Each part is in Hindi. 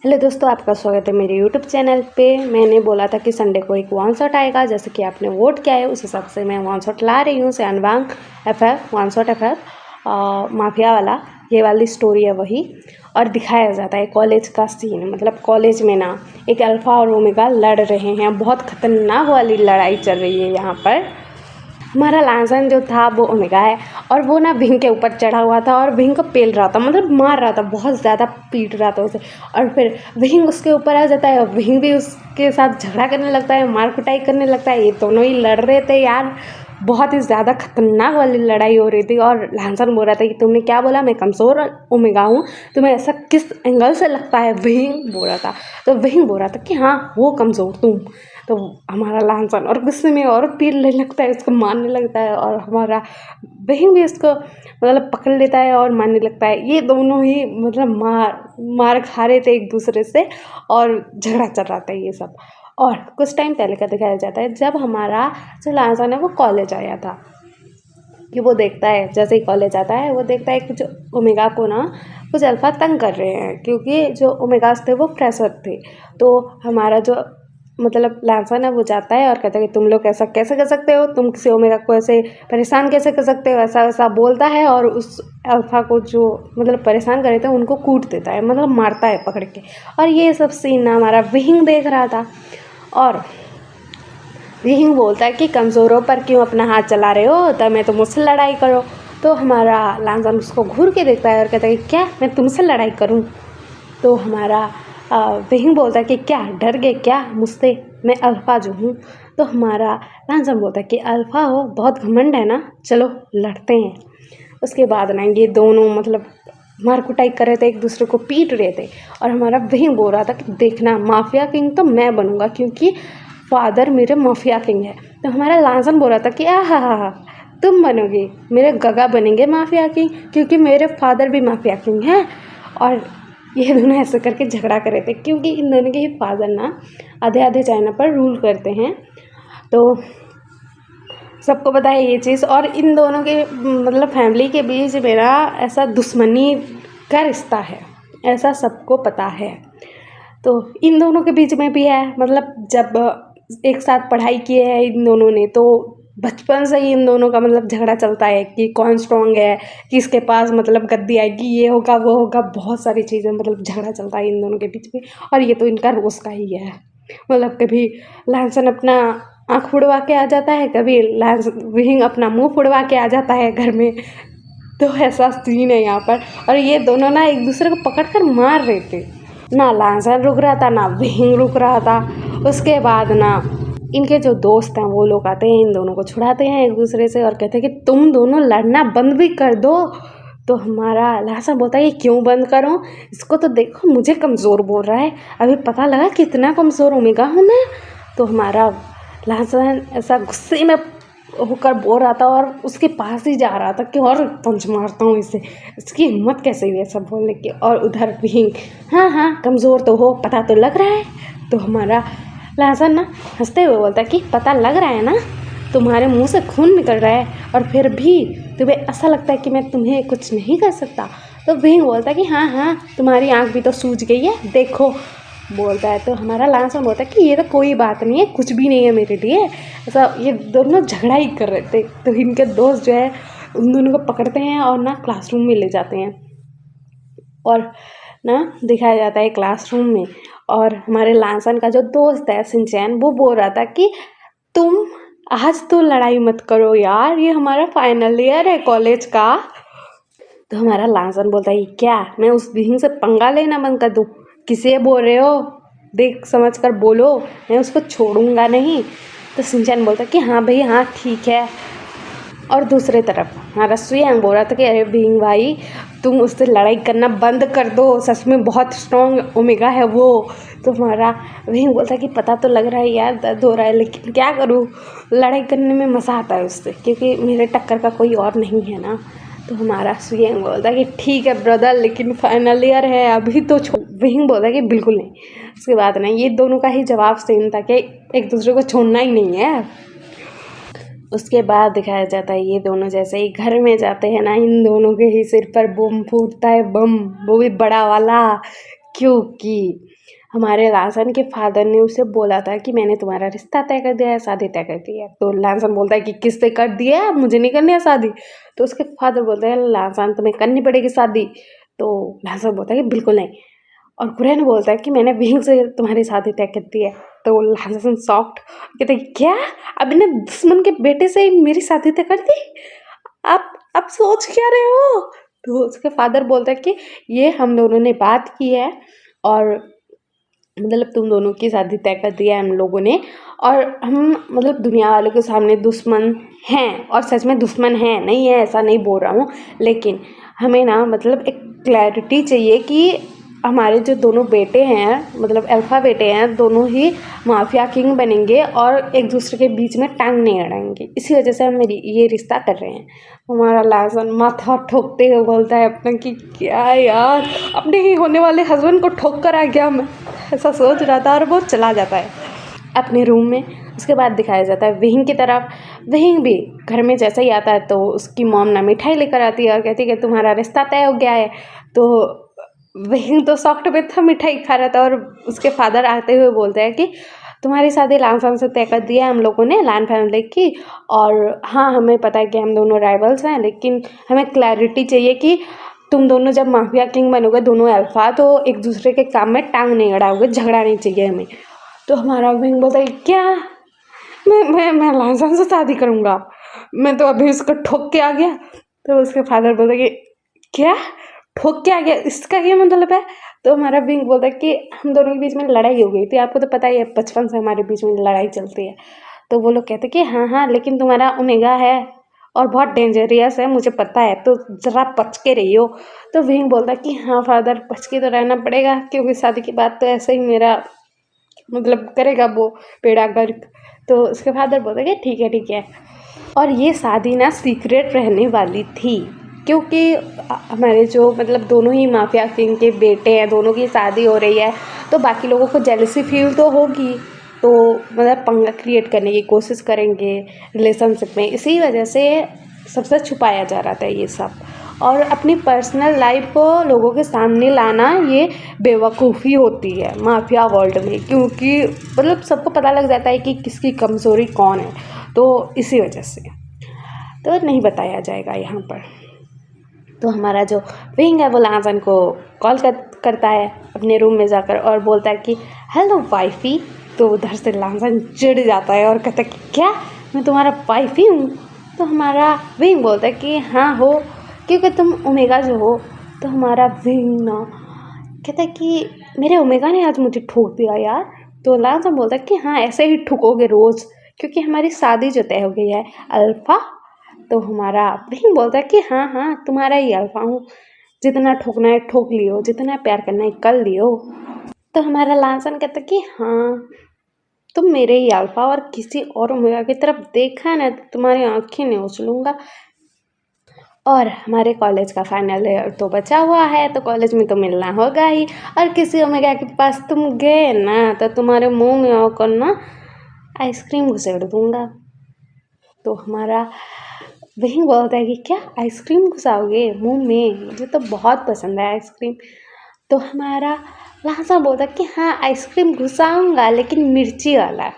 हेलो दोस्तों, आपका स्वागत है मेरे यूट्यूब चैनल पे। मैंने बोला था कि संडे को एक वन शॉट आएगा, जैसे कि आपने वोट किया है उस हिसाब से मैं वन शॉट ला रही हूँ। सैनवांग FF one shot FF mafia वाला, ये वाली स्टोरी है वही। और दिखाया जाता है कॉलेज का सीन, मतलब कॉलेज में ना एक अल्फ़ा और ओमेगा लड़ रहे हैं। बहुत खतरनाक वाली लड़ाई चल रही है यहाँ पर। हमारा लांसन जो था वो ओमेगा है और वो ना विंग के ऊपर चढ़ा हुआ था और विंग को पेल रहा था, मतलब मार रहा था, बहुत ज़्यादा पीट रहा था उसे। और फिर विंग उसके ऊपर आ जाता है और विंग भी उसके साथ झगड़ा करने लगता है, मार कुटाई करने लगता है। ये दोनों ही लड़ रहे थे यार, बहुत ही ज़्यादा खतरनाक वाली लड़ाई हो रही थी। और लांसन बोल रहा था कि तुमने क्या बोला, मैं कमज़ोर ओमेगा हूँ, तुम्हें ऐसा किस एंगल से लगता है, विंग बोल रहा था। तो विंग बोल रहा था कि हाँ वो कमज़ोर तुम। तो हमारा लांसन और गुस्से में और पीटने लगता है, उसको मारने लगता है। और हमारा बहन भी उसको मतलब पकड़ लेता है और मारने लगता है। ये दोनों ही मतलब मार खा रहे थे एक दूसरे से और झगड़ा चल रहा था ये सब। और कुछ टाइम पहले का दिखाया जाता है, जब हमारा जो लांसन है वो कॉलेज आया था। कि वो देखता है, जैसे ही कॉलेज आता है वो देखता है कि जो ओमेगा को ना कुछ अल्फ़ा तंग कर रहे हैं, क्योंकि जो ओमेगास थे वो फ्रेशर थे। तो हमारा जो मतलब लांसन है वो जाता है और कहता है कि तुम लोग ऐसा कैसे कर सकते हो, तुम किसी ओमेगा को ऐसे परेशान कैसे कर सकते हो, ऐसा वैसा बोलता है। और उस अल्फ़ा को जो मतलब परेशान कर रहे थे उनको कूट देता है, मतलब मारता है पकड़ के। और ये सब सीन ना हमारा विंग देख रहा था। और विंग बोलता है कि कमज़ोरों पर क्यों अपना हाथ चला रहे हो, तब मैं तो मुझसे लड़ाई करो। तो हमारा लांसन उसको घूर के देखता है और कहता है कि क्या मैं तुमसे लड़ाई करूं। तो हमारा विंग बोलता है कि क्या डर गए क्या मुझसे, मैं अल्फ़ा जो हूँ। तो हमारा लांसन बोलता है कि अल्फ़ा हो, बहुत घमंड है ना, चलो लड़ते हैं। उसके बाद ना ये दोनों मतलब मार कुटाई कर रहे थे, एक दूसरे को पीट रहे थे। और हमारा विंग बोल रहा था कि देखना माफिया किंग तो मैं बनूंगा, क्योंकि फादर मेरे माफिया किंग है। तो हमारा लांसन बोल रहा था कि हा तुम बनोगे, मेरे गगा बनेंगे माफिया किंग, क्योंकि मेरे फादर भी माफिया किंग हैं। और ये दोनों ऐसे करके झगड़ा कर रहे थे, क्योंकि इन दोनों के फादर ना आधे आधे चाइना पर रूल करते हैं। तो सबको पता है ये चीज़। और इन दोनों के मतलब फैमिली के बीच मेरा ऐसा दुश्मनी का रिश्ता है, ऐसा सबको पता है। तो इन दोनों के बीच में भी है, मतलब जब एक साथ पढ़ाई किए हैं इन दोनों ने, तो बचपन से ही इन दोनों का मतलब झगड़ा चलता है कि कौन स्ट्रॉन्ग है, किसके पास मतलब गद्दी आएगी, ये होगा वो होगा, बहुत सारी चीज़ें मतलब झगड़ा चलता है इन दोनों के बीच में। और ये तो इनका रोज़ का ही है, मतलब कभी लांसन अपना आँख फुड़वा के आ जाता है, कभी विंग अपना मुंह फुड़वा के आ जाता है घर में। तो ऐसा सीन है यहाँ पर। और ये दोनों ना एक दूसरे को पकड़ कर मार रहे थे, ना लांसन रुक रहा था ना विंग रुक रहा था। उसके बाद ना इनके जो दोस्त हैं वो लोग आते हैं, इन दोनों को छुड़ाते हैं एक दूसरे से और कहते हैं कि तुम दोनों लड़ना बंद भी कर दो। तो हमारा लांसन बोलता है ये क्यों बंद करूं, इसको तो देखो मुझे कमज़ोर बोल रहा है, अभी पता लगा कितना कमज़ोर ओमेगा हूँ मैं। तो हमारा लांसन ऐसा गुस्से में होकर बोल रहा था और उसके पास ही जा रहा था कि और पंच मारता हूँ इसे, इसकी हिम्मत कैसे हुई ऐसा बोलने की। और उधर विंग हाँ कमज़ोर तो हो, पता तो लग रहा है। तो हमारा लांसन ना हंसते हुए बोलता है कि पता लग रहा है ना, तुम्हारे मुंह से खून निकल रहा है और फिर भी तुम्हें ऐसा लगता है कि मैं तुम्हें कुछ नहीं कर सकता। तो विंग बोलता है कि हाँ तुम्हारी आँख भी तो सूज गई है, देखो बोलता है। तो हमारा लांसन बोलता है कि ये तो कोई बात नहीं है, कुछ भी नहीं है मेरे लिए ऐसा। ये दोनों झगड़ा ही कर रहे थे। तो इनके दोस्त जो है उन दोनों को पकड़ते हैं और ना क्लासरूम में ले जाते हैं और ना दिखाया जाता है क्लासरूम में। और हमारे लांसन का जो दोस्त है शिनचैन, वो बोल रहा था कि तुम आज तो लड़ाई मत करो यार, ये हमारा फाइनल ईयर है कॉलेज का। तो हमारा लांसन बोलता है क्या मैं उस विंग से पंगा लेना बंद कर दूँ, किसे बोल रहे हो, देख समझ कर बोलो, मैं उसको छोड़ूंगा नहीं। तो शिनचैन बोलता है कि हाँ भाई हाँ ठीक है। और दूसरे तरफ हमारा सुयांग बोल रहा था कि अरे विंग भाई तुम उससे लड़ाई करना बंद कर दो, सच में बहुत स्ट्रॉन्ग ओमेगा है वो। तो हमारा विंग बोलता है कि पता तो लग रहा है यार, दर्द हो रहा है, लेकिन क्या करूँ, लड़ाई करने में मज़ा आता है उससे, क्योंकि मेरे टक्कर का कोई और नहीं है ना। तो हमारा सुयांग बोलता है कि ठीक है ब्रदर, लेकिन फाइनल ईयर है अभी तो विंग बोलता है कि बिल्कुल नहीं। उसके बाद ना ये दोनों का ही जवाब सेम था कि एक दूसरे को छोड़ना ही नहीं है। उसके बाद दिखाया जाता है ये दोनों जैसे ही घर में जाते हैं ना, इन दोनों के ही सिर पर बम फूटता है, बम वो भी बड़ा वाला, क्योंकि हमारे लासन के फादर ने उसे बोला था कि मैंने तुम्हारा रिश्ता तय कर दिया है, शादी तय कर दी है। तो लासन बोलता है कि किससे कर दिया है, मुझे नहीं करनी है शादी। तो उसके फादर बोलते हैं लासन तुम्हें करनी पड़ेगी शादी। तो लासन बोलता है कि बिल्कुल नहीं। और कुरैन बोलता है कि मैंने विंग से तुम्हारी शादी तय कर दी है। तो लासन सॉफ्ट कहते हैं क्या, अपने दुश्मन के बेटे से मेरी शादी तय कर दी, आप सोच क्या रहे हो। तो उसके फादर बोलता है कि ये हम दोनों ने बात की है और मतलब तुम दोनों की शादी तय कर दी है हम लोगों ने, और हम मतलब दुनिया वालों के सामने दुश्मन हैं, और सच में दुश्मन हैं, नहीं है ऐसा नहीं बोल रहा हूँ, लेकिन हमें ना मतलब एक क्लैरिटी चाहिए कि हमारे जो दोनों बेटे हैं मतलब अल्फ़ा बेटे हैं, दोनों ही माफिया किंग बनेंगे और एक दूसरे के बीच में टांग नहीं अड़ाएंगे, इसी वजह से हम ये रिश्ता कर रहे हैं। हमारा लासन माथा ठोकते हुए बोलता है अपना कि क्या यार, अपने ही होने वाले हस्बैंड को ठोक कर आ गया मैं, ऐसा सोच रहा था। और वो चला जाता है अपने रूम में। उसके बाद दिखाया जाता है विंग की तरफ। विंग भी घर में जैसे ही आता है तो उसकी मॉम ना मिठाई लेकर आती है और कहती है कि तुम्हारा रिश्ता तय हो गया है। तो विंग तो सॉफ्ट में था, मिठाई खा रहा था, और उसके फादर आते हुए बोलते हैं कि तुम्हारी शादी लानसान से तय कर दी है हम लोगों ने, लान फैमिली की। और हाँ, हमें पता है कि हम दोनों राइवल्स हैं, लेकिन हमें क्लैरिटी चाहिए कि तुम दोनों जब माफिया किंग बनोगे, दोनों अल्फा, तो एक दूसरे के काम में टांग नहीं अड़ाओगे, झगड़ा नहीं चाहिए हमें। तो हमारा विंग बोलता है क्या, मैं लानसान से शादी करूँगा, मैं तो अभी उसको ठोक के आ गया। तो उसके फादर बोलते कि क्या ठोक के आ गया, इसका क्या मतलब है। तो हमारा विंग बोलता है कि हम दोनों के बीच में लड़ाई हो गई थी, आपको तो पता ही है बचपन से हमारे बीच में लड़ाई चलती है। तो वो लोग कहते कि हाँ हाँ, लेकिन तुम्हारा ओमेगा है और बहुत डेंजरियस है, मुझे पता है, तो ज़रा बच के रहियो। तो विंग बोलता कि हाँ फादर, बच के तो रहना पड़ेगा, क्योंकि शादी के बाद तो ऐसे ही मेरा मतलब करेगा वो बेड़ा गर्क। तो उसके फादर बोलते कि ठीक है। और ये शादी ना सीक्रेट रहने वाली थी, क्योंकि हमारे जो मतलब दोनों ही माफिया किंग के बेटे हैं, दोनों की शादी हो रही है, तो बाकी लोगों को जेलसी फील तो होगी, तो मतलब पंगा क्रिएट करने की कोशिश करेंगे रिलेशनशिप में। इसी वजह से सबसे छुपाया जा रहा था ये सब, और अपनी पर्सनल लाइफ को लोगों के सामने लाना ये बेवकूफ़ी होती है माफिया वर्ल्ड में, क्योंकि मतलब सबको पता लग जाता है कि किसकी कमज़ोरी कौन है, तो इसी वजह से तो नहीं बताया जाएगा यहाँ पर। तो हमारा जो विंग है वो लांसन को कॉल करता है अपने रूम में जाकर और बोलता है कि हेलो वाइफी। तो उधर से लांसन चिढ़ जाता है और कहता है कि क्या, मैं तुम्हारा वाइफी हूँ। तो हमारा विंग बोलता है कि हाँ हो, क्योंकि तुम ओमेगा जो हो। तो हमारा विंग ना कहता है कि मेरे ओमेगा ने आज मुझे ठोक दिया यार। तो लांसन बोलता है कि हाँ, ऐसे ही ठुकोगे रोज़, क्योंकि हमारी शादी जो तय हो गई है अल्फ़ा। तो हमारा विंग बोलता है कि हाँ हाँ, तुम्हारा ही अल्फ़ा हूँ, जितना ठोकना है ठोक लियो, जितना प्यार करना है कर लियो। तो हमारा लांसन कहता है कि हाँ, तुम मेरे ही अल्फ़ा, और किसी और ओमेगा की तरफ देखा ना तो तुम्हारी आँखें नोच लूँगा। और हमारे कॉलेज का फाइनल ईयर तो बचा हुआ है, तो कॉलेज में तो मिलना होगा ही, और किसी ओमेगा के पास तुम गए ना तो तुम्हारे मुंह में आकर ना आइसक्रीम घुसेड़ दूँगा। तो हमारा विंग बोलता है कि क्या आइसक्रीम घुसाओगे मुंह में, मुझे तो बहुत पसंद है आइसक्रीम। तो हमारा लांसन बोलता है कि हाँ, आइसक्रीम घुसाऊँगा, लेकिन मिर्ची वाला।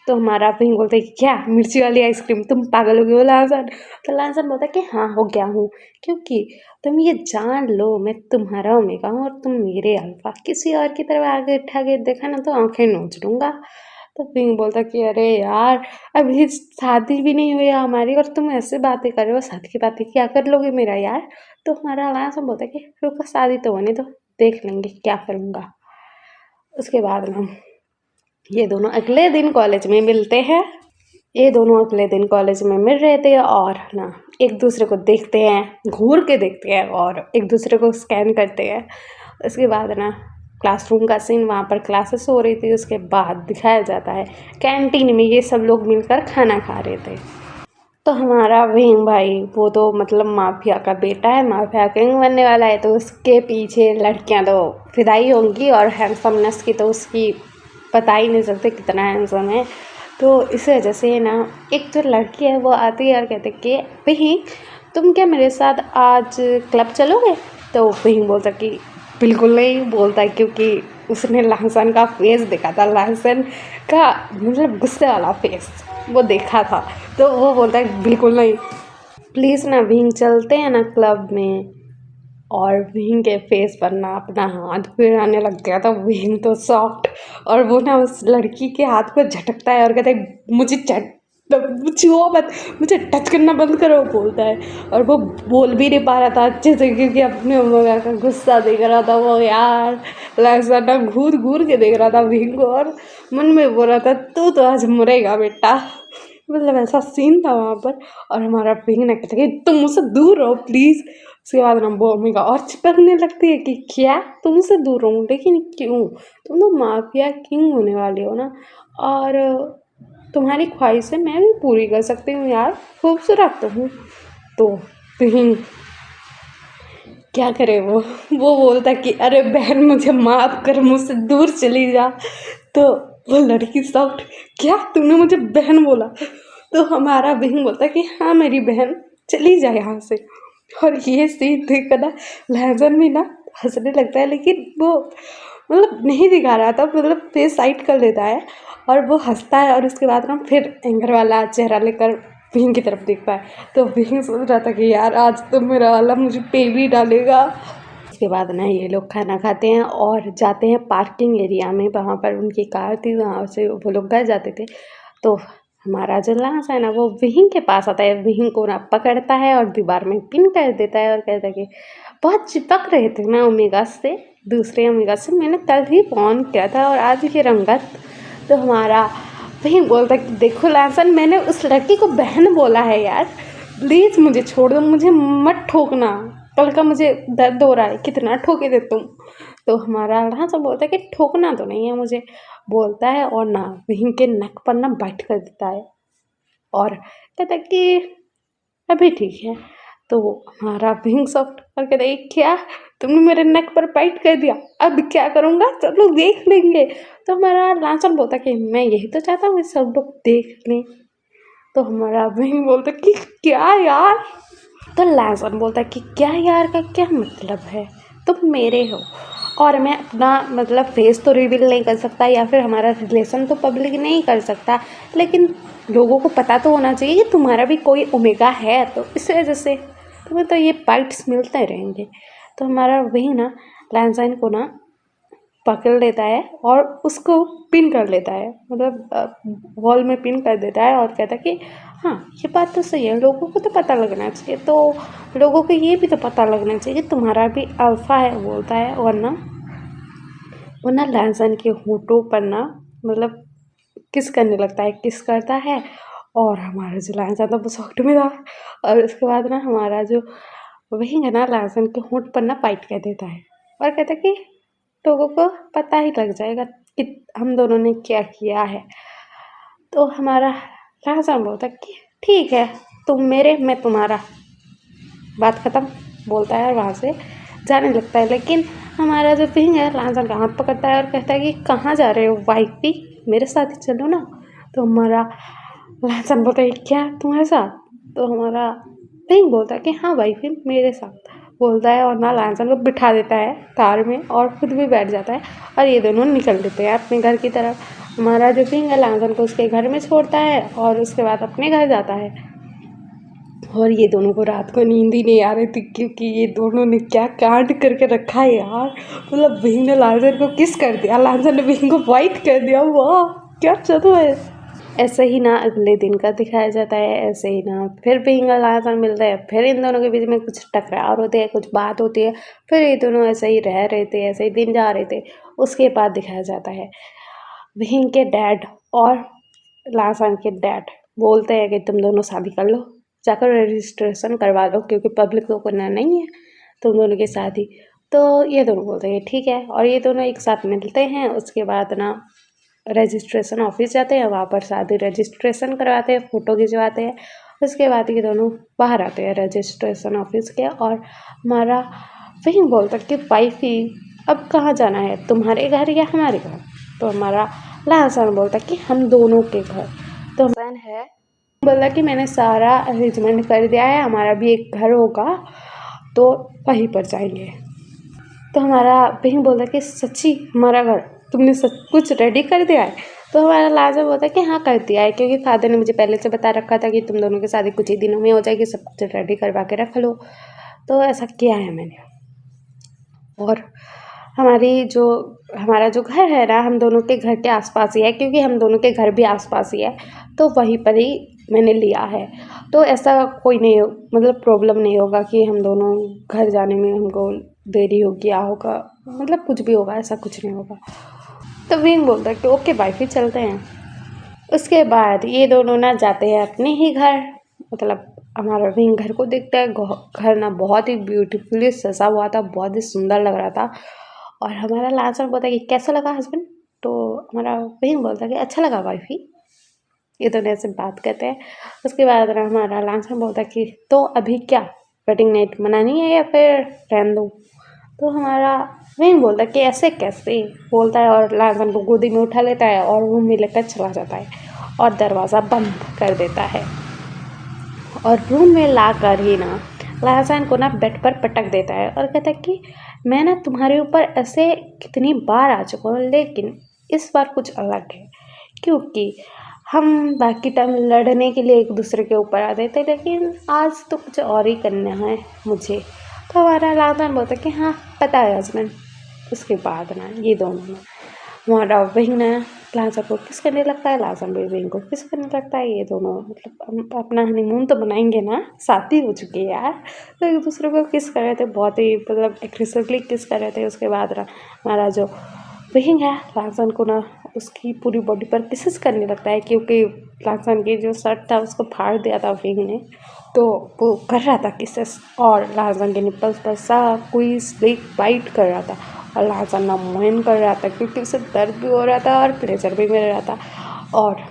तो हमारा विंग बोलता है कि क्या मिर्ची वाली आइसक्रीम, तुम पागल हो गए हो लांसन। तो लांसन बोलता है कि हाँ, हो गया हूँ, क्योंकि तुम ये जान लो मैं तुम्हारा ओमेगा हूँ और तुम मेरे अल्फ़ा, किसी और की तरफ आगे उठा के देखा ना तो आँखें नोच लूँगा। तो विंग बोलता कि अरे यार, अभी शादी भी नहीं हुई है हमारी और तुम ऐसे बातें कर रहे हो, शादी की बातें क्या कर लोगे मेरा यार। तो हमारा लांसन बोलता कि रुको, शादी तो होने दो, देख लेंगे क्या करूँगा। उसके बाद ना ये दोनों अगले दिन कॉलेज में मिलते हैं। ये दोनों अगले दिन कॉलेज में मिल रहे थे और ना एक दूसरे को देखते हैं, घूर के देखते हैं और एक दूसरे को स्कैन करते हैं। उसके बाद ना क्लासरूम का सीन, वहाँ पर क्लासेस हो रही थी। उसके बाद दिखाया जाता है कैंटीन में ये सब लोग मिलकर खाना खा रहे थे। तो हमारा विंग भाई वो तो मतलब माफिया का बेटा है, माफिया किंग बनने वाला है, तो उसके पीछे लड़कियां तो फिदाई होंगी, और हैंडसमनेस की तो उसकी बता ही नहीं सकते कितना हैंडसम है। तो इस वजह से ना एक जो लड़की है वो आती है और कहती है कि विंग, तुम क्या मेरे साथ आज क्लब चलोगे। तो विंग बोलता कि बिल्कुल नहीं बोलता है, क्योंकि उसने लहसन का फेस देखा था, लहसन का मतलब गुस्से वाला फेस वो देखा था, तो वो बोलता है बिल्कुल नहीं। प्लीज़ ना विंग चलते हैं ना क्लब में, और विंग के फेस पर ना अपना हाथ फिराने लग गया था। विंग तो सॉफ्ट, और वो ना उस लड़की के हाथ को झटकता है और कहता है मुझे छुओ मत, मुझे टच करना बंद करो बोलता है। और वो बोल भी नहीं पा रहा था अच्छे से, क्योंकि अपने मम्मा का गुस्सा देख रहा था वो यार। लहसन ना घूर घूर के देख रहा था विंग को, और मन में बोल रहा था तू तो आज मरेगा बेटा, मतलब ऐसा सीन था वहाँ पर। और हमारा विंग ने कहता कि तुम मुझसे दूर रहो प्लीज़। उसके बाद ना वो अम्मी का और चिपकने लगती है कि क्या तुमसे दूर रहूँ, लेकिन क्यों, तुम तो माफिया किंग होने वाले हो ना, और तुम्हारी ख्वाहिशें मैं भी पूरी कर सकती हूँ यार, खूबसूरत तो हूँ। तो विंग क्या करे, वो बोलता कि अरे बहन मुझे माफ़ कर, मुझसे दूर चली जा। तो वो लड़की सॉफ्ट, क्या तुमने मुझे बहन बोला? तो हमारा विंग बोलता कि हाँ मेरी बहन, चली जा यहाँ से। और ये सीन देख कर ना लहजन भी ना हंसने लगता है, लेकिन वो मतलब नहीं दिखा रहा था, मतलब फेस साइड कर लेता है और वो हंसता है। और उसके बाद ना फिर एंगर वाला चेहरा लेकर विंग की तरफ देखता है। तो विंग सोच रहा था कि यार आज तो मेरा वाला मुझे पे भी डालेगा। उसके बाद ना ये लोग खाना खाते हैं और जाते हैं पार्किंग एरिया में, वहाँ पर उनकी कार थी, वहाँ से वो लोग घर जाते थे। तो हमारा जो लांस है ना वो विंग के पास आता है, विंग को ना पकड़ता है और दीवार में पिन कर देता है और कहता है कि बहुत चिपक रहे थे ना ओमेगा से, दूसरे ओमेगा से, मैंने कल ही फोन किया था और आज ये रंगत। तो हमारा विंग बोलता है कि देखो लांसन, मैंने उस लड़की को बहन बोला है यार, प्लीज़ मुझे छोड़ दो, मुझे मत ठोकना, कल का मुझे दर्द हो रहा है, कितना ठोके थे तुम। तो हमारा लांसन बोलता है कि ठोकना तो नहीं है मुझे, बोलता है और ना विंग के नेक पर ना बाइट कर देता है और कहता है कि अभी ठीक है। तो हमारा विंग सॉफ्ट और कहता है क्या तुमने मेरे नेक पर बाइट कर दिया, अब क्या करूँगा, सब लोग देख लेंगे। तो हमारा लांसन बोलता कि मैं यही तो चाहता हूँ सब लोग देख लें। तो हमारा विंग बोलता कि क्या यार। तो लांसन बोलता कि क्या यार का क्या मतलब है, तुम मेरे हो और मैं अपना मतलब फेस तो रिवील नहीं कर सकता या फिर हमारा रिलेशन तो पब्लिक नहीं कर सकता, लेकिन लोगों को पता तो होना चाहिए कि तुम्हारा भी कोई ओमेगा है, तो इस वजह से तुम्हें तो ये बाइट्स मिलते रहेंगे। तो हमारा वही ना लैंडसाइन को ना पकड़ लेता है और उसको पिन कर लेता है, मतलब वॉल में पिन कर देता है और कहता है कि हाँ ये बात तो सही है, लोगों को तो पता लगना चाहिए, तो लोगों को ये भी तो पता लगना चाहिए कि तुम्हारा भी अल्फा है बोलता है। और ना वो ना लहसन के होठों पर ना मतलब किस करने लगता है, किस करता है। और हमारा जो लहसन था वो सॉफ्ट में था। और उसके बाद ना हमारा जो वही है ना लहसन के होंठ पर ना बाइट कर देता है और कहता है कि लोगों को पता ही लग जाएगा कि हम दोनों ने क्या किया है। तो हमारा लहसन बोलता है कि ठीक है, तुम मेरे मैं तुम्हारा, बात ख़त्म बोलता है और वहाँ से जाने लगता है। लेकिन हमारा जो विंग है लहसन का हाथ पकड़ता है और कहता है कि कहाँ जा रहे हो वाइफी, मेरे साथ ही चलो ना। तो हमारा लहसन बोलता है क्या तुम्हारे साथ? तो हमारा विंग बोलता है कि हाँ वाइफी मेरे साथ बोलता है, और ना लहसन को बिठा देता है कार में और खुद भी बैठ जाता है और ये दोनों निकल देते हैं अपने घर की तरफ। हमारा जो विंग है लहसन को उसके घर में छोड़ता है और उसके बाद अपने घर जाता है। और ये दोनों को रात को नींद ही नहीं आ रही थी, क्योंकि ये दोनों ने क्या कांड करके रखा है यार। मतलब विंग ने लांसर को किस कर दिया, लांसर ने विंग को वाइट कर दिया, वाह क्या चलो है। ऐसे ही ना अगले दिन का दिखाया जाता है, ऐसे ही ना फिर विंग और लांसर मिलते हैं, फिर इन दोनों के बीच में कुछ टकरार होते हैं, कुछ बात होती है, फिर ये दोनों ऐसे ही रह रहे थे, ऐसे ही दिन जा रहे थे। उसके बाद दिखाया जाता है विंग के डैड और लांसर के डैड बोलते हैं कि तुम दोनों शादी कर लो, जाकर रजिस्ट्रेशन करवा लो, क्योंकि पब्लिक को करना नहीं है तुम दोनों की शादी। तो ये दोनों बोलते हैं ठीक है, और ये दोनों एक साथ मिलते हैं। उसके बाद ना रजिस्ट्रेशन ऑफिस जाते हैं, वहाँ पर शादी रजिस्ट्रेशन करवाते हैं, फ़ोटो खिंचवाते हैं। उसके बाद ये दोनों बाहर आते हैं रजिस्ट्रेशन ऑफिस के, और हमारा वही बोलता कि वाइफी अब कहाँ जाना है, तुम्हारे घर या हमारे घर? तो हमारा लाहसन बोलता कि हम दोनों के घर। तो हसन है बोला कि मैंने सारा अरेंजमेंट कर दिया है, हमारा भी एक घर होगा तो वहीं पर जाएंगे। तो हमारा बहन बोलता कि सच्ची हमारा घर तुमने सब कुछ रेडी कर दिया है। तो हमारा लाजर बोलता है कि हाँ कर दिया है, क्योंकि फादर ने मुझे पहले से बता रखा था कि तुम दोनों की शादी कुछ ही दिनों में हो जाएगी, सब कुछ रेडी करवा के रख लो। तो ऐसा किया है मैंने। और हमारा जो घर है ना, हम दोनों के घर के आसपास ही है, क्योंकि हम दोनों के घर भी आसपास ही है, तो वहीं पर ही मैंने लिया है। तो ऐसा कोई नहीं मतलब प्रॉब्लम नहीं होगा कि हम दोनों घर जाने में हमको देरी होगी क्या होगा, मतलब कुछ भी होगा, ऐसा कुछ नहीं होगा। तो विंग बोलता है कि ओके बाय फिर चलते हैं। उसके बाद ये दोनों ना जाते हैं अपने ही घर, मतलब हमारा विंग घर को देखता है। घर ना बहुत ही ब्यूटीफुली सजा हुआ था, बहुत ही सुंदर लग रहा था। और हमारा लांसर बोलता है कि कैसा लगा हस्बैंड। तो हमारा विंग बोलता है कि अच्छा लगा वाइफी। ये दोनों ऐसे बात करते हैं। उसके बाद ना हमारा लांसर बोलता है कि तो अभी क्या वेडिंग नाइट मनानी है या फिर रहने दो। तो हमारा विंग बोलता है कि ऐसे कैसे बोलता है, और लांसर को गोदी में उठा लेता है और रूम में लेकर चला जाता है और दरवाज़ा बंद कर देता है। और रूम में ला कर ही ना लाहसान को ना बेड पर पटक देता है और कहता है कि मैं ना तुम्हारे ऊपर ऐसे कितनी बार आ चुका हूँ, लेकिन इस बार कुछ अलग है, क्योंकि हम बाकी टाइम लड़ने के लिए एक दूसरे के ऊपर आ देते, लेकिन आज तो कुछ और ही करना है मुझे। तो हमारा लाहसान बोलता है कि हाँ पता है हस्बैंड। उसके बाद ना ये दोनों ना हमारा वही ना लाजर को किस करने लगता है, लाजर भी विंग को किस करने लगता है। ये दोनों मतलब अपना हनीमून तो बनाएंगे ना, शादी हो चुकी है यार, तो एक दूसरे को किस कर रहे थे, बहुत ही मतलब एग्रेसिवली किस कर रहे थे। उसके बाद ना हमारा जो विंग है लाजर को ना उसकी पूरी बॉडी पर किसेस करने लगता है, क्योंकि लाजर की जो शर्ट था उसको फाड़ दिया था विंग ने, तो वो कर रहा था किसेस और लाजर के निप्पल्स पर सा कोई स्लिक बाइट कर रहा था। और लाजर ना मोहन कर रहा था, क्योंकि उसे दर्द भी हो रहा था और प्लेजर भी मिल रहा था। और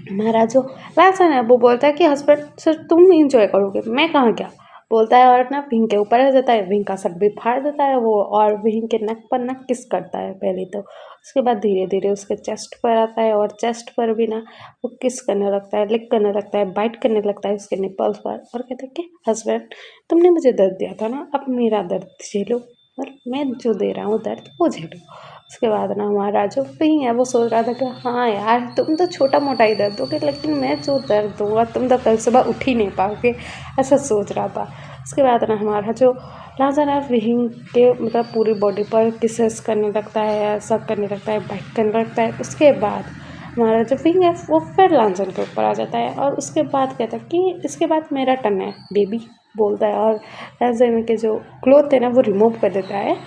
हमारा जो लाजर है वो बोलता है कि हस्बैंड सर तुम इंजॉय करोगे, मैं कहाँ क्या बोलता है। और ना विंग के ऊपर आ जाता है, विंग का शर्ट भी फाड़ देता है वो, और विंग के नक पर ना किस करता है पहले तो। उसके बाद धीरे धीरे उसके चेस्ट पर आता है और चेस्ट पर भी ना वो किस करने लगता है, लिक करने लगता है, बाइट करने लगता है उसके निपल्स पर, और कहता है कि हस्बैंड तुमने मुझे दर्द दिया था ना, अब मेरा दर्द झेलो, और मैं जो दे रहा हूँ दर्द वो झेलो। उसके बाद ना हमारा जो विंग है वो सोच रहा था कि हाँ यार तुम तो छोटा मोटा ही दर्द दोगे, लेकिन मैं जो दर्द दूंगा तुम तो कल सुबह उठ ही नहीं पाओगे, ऐसा सोच रहा था। उसके बाद ना हमारा जो लाजर है विंग के मतलब पूरी बॉडी पर किसेस करने लगता है, ऐसा करने लगता है, बाइट करने लगता है। उसके बाद हमारा जो विंग है वो फिर लांसर के ऊपर आ जाता है, और उसके बाद कहता है कि इसके बाद मेरा टर्न है बेबी बोलता है। और लांसर के जो क्लोथ थे ना वो रिमूव कर देता है,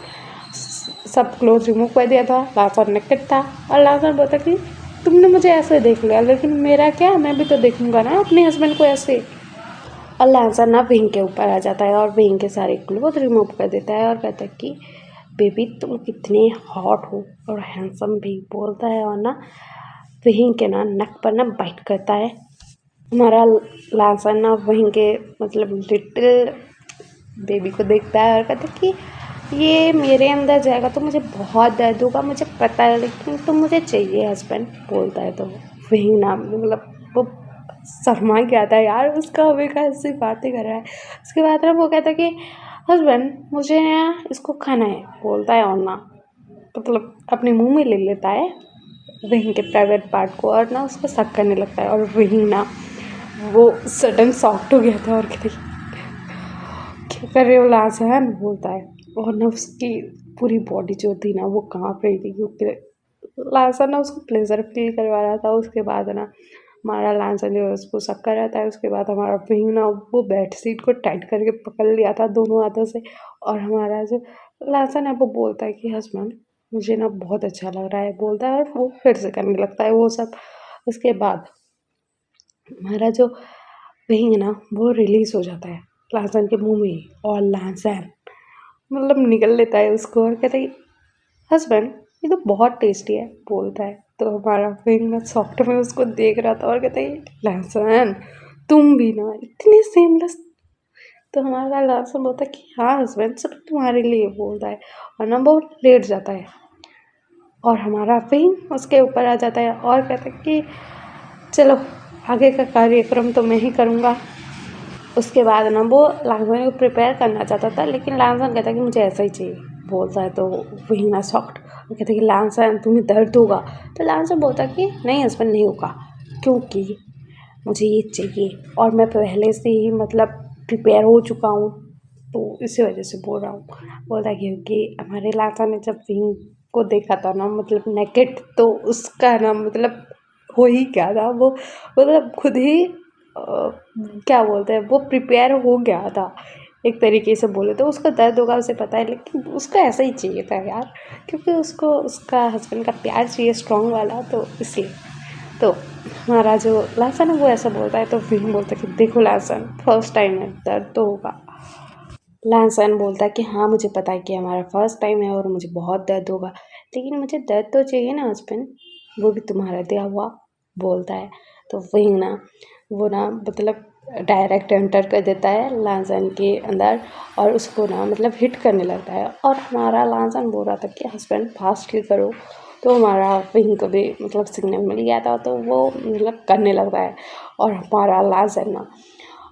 सब क्लोथ रिमूव कर दिया था, लाजर नेकेड था। और लाजर बोलता कि तुमने मुझे ऐसे देख लिया, लेकिन मेरा क्या, मैं भी तो देखूंगा ना अपने हस्बैंड को ऐसे। और लाजर ना विंग के ऊपर आ जाता है और विंग के सारे क्लोथ रिमूव कर देता है और कहता है कि बेबी तुम कितने हॉट हो और हैंडसम भी बोलता है। और ना विंग के ना नक पर ना बाइट करता है। हमारा लाजर ना विंग के मतलब लिटिल बेबी को देखता है और कहता है कि ये मेरे अंदर जाएगा तो मुझे बहुत दर्द होगा, मुझे पता है, लेकिन तुम मुझे चाहिए हस्बैंड बोलता है। तो वही नाम मतलब वो शर्मा गया था यार, उसका हमें का ऐसी बातें कर रहा है। उसके बाद ना वो कहता है कि हस्बैंड मुझे ना इसको खाना है बोलता है, और ना मतलब अपने मुंह में ले लेता है वहीं के प्राइवेट पार्ट को और ना उसको सक करने लगता है। और वहीं ना वो सडन सॉफ्ट हो गया था और कहते क्या कर रहे हो लाजर बोलता है। और ना उसकी पूरी बॉडी जो थी ना वो काँप रही थी, क्योंकि लाजर ना उसको प्लेजर फील करवा रहा था। उसके बाद ना हमारा लाजर जो है उसको शक कर रहा था। उसके बाद हमारा विंग ना वो बेड शीट को टाइट करके पकड़ लिया था दोनों हाथों से। और हमारा जो लाजर है वो बोलता है कि हस्बैंड मुझे ना बहुत अच्छा लग रहा है बोलता है, और वो फिर से करने लगता है वो सब। उसके बाद हमारा जो विंग है ना वो रिलीज़ हो जाता है लाजर के मुंह में, और लाजर मतलब निगल लेता है उसको और कहता है हस्बैंड ये तो बहुत टेस्टी है बोलता है। तो हमारा विंग ना सॉफ्ट में उसको देख रहा था और कहता है लहसन तुम भी ना इतने सेमलेस। तो हमारा लहसन बोलता है कि हाँ हस्बैंड सब तुम्हारे लिए बोलता है, और ना वो लेट जाता है। और हमारा विंग उसके ऊपर आ जाता है और कहता है कि चलो आगे का कार्यक्रम तो मैं ही करूँगा। उसके बाद ना वो लाजर को प्रिपेयर करना चाहता था, लेकिन लाजर कहता कि मुझे ऐसा ही चाहिए बोलता है तो वही ना शॉक्ड, वो कहते हैं कि लांसन तुम्हें दर्द होगा। तो लांसन बोलता है कि नहीं हस्बैंड नहीं होगा, क्योंकि मुझे ये चाहिए और मैं पहले से ही मतलब प्रिपेयर हो चुका हूँ, तो इसी वजह से बोल रहा हूँ। बोलता है क्योंकि हमारे लांसन ने जब विंग को देखा था ना मतलब नेकेड, तो उसका ना मतलब हो ही क्या था, वो मतलब खुद ही क्या बोलते हैं, वो प्रिपेयर हो गया था एक तरीके से बोले तो। उसका दर्द होगा उसे पता है, लेकिन उसको ऐसा ही चाहिए था यार, क्योंकि उसको उसका हस्बैंड का प्यार चाहिए स्ट्रॉन्ग वाला, तो इसलिए। तो हमारा जो लासन है वो ऐसा बोलता है, तो विंग बोलता है कि देखो लासन फर्स्ट टाइम है, दर्द तो होगा। लासन बोलता है कि हाँ मुझे पता है कि हमारा फर्स्ट टाइम है और मुझे बहुत दर्द होगा, लेकिन मुझे दर्द तो चाहिए ना हस्बैंड, वो भी तुम्हारा दिया हुआ, बोलता है। तो वही ना वो ना मतलब डायरेक्ट एंटर कर देता है लांसन के अंदर और उसको ना मतलब हिट करने लगता है। और हमारा लांसन बोल रहा था कि हस्बैंड फास्टली करो, तो हमारा विंग को भी मतलब सिग्नल मिल गया था, तो वो मतलब करने लगता है। और हमारा लांसन ना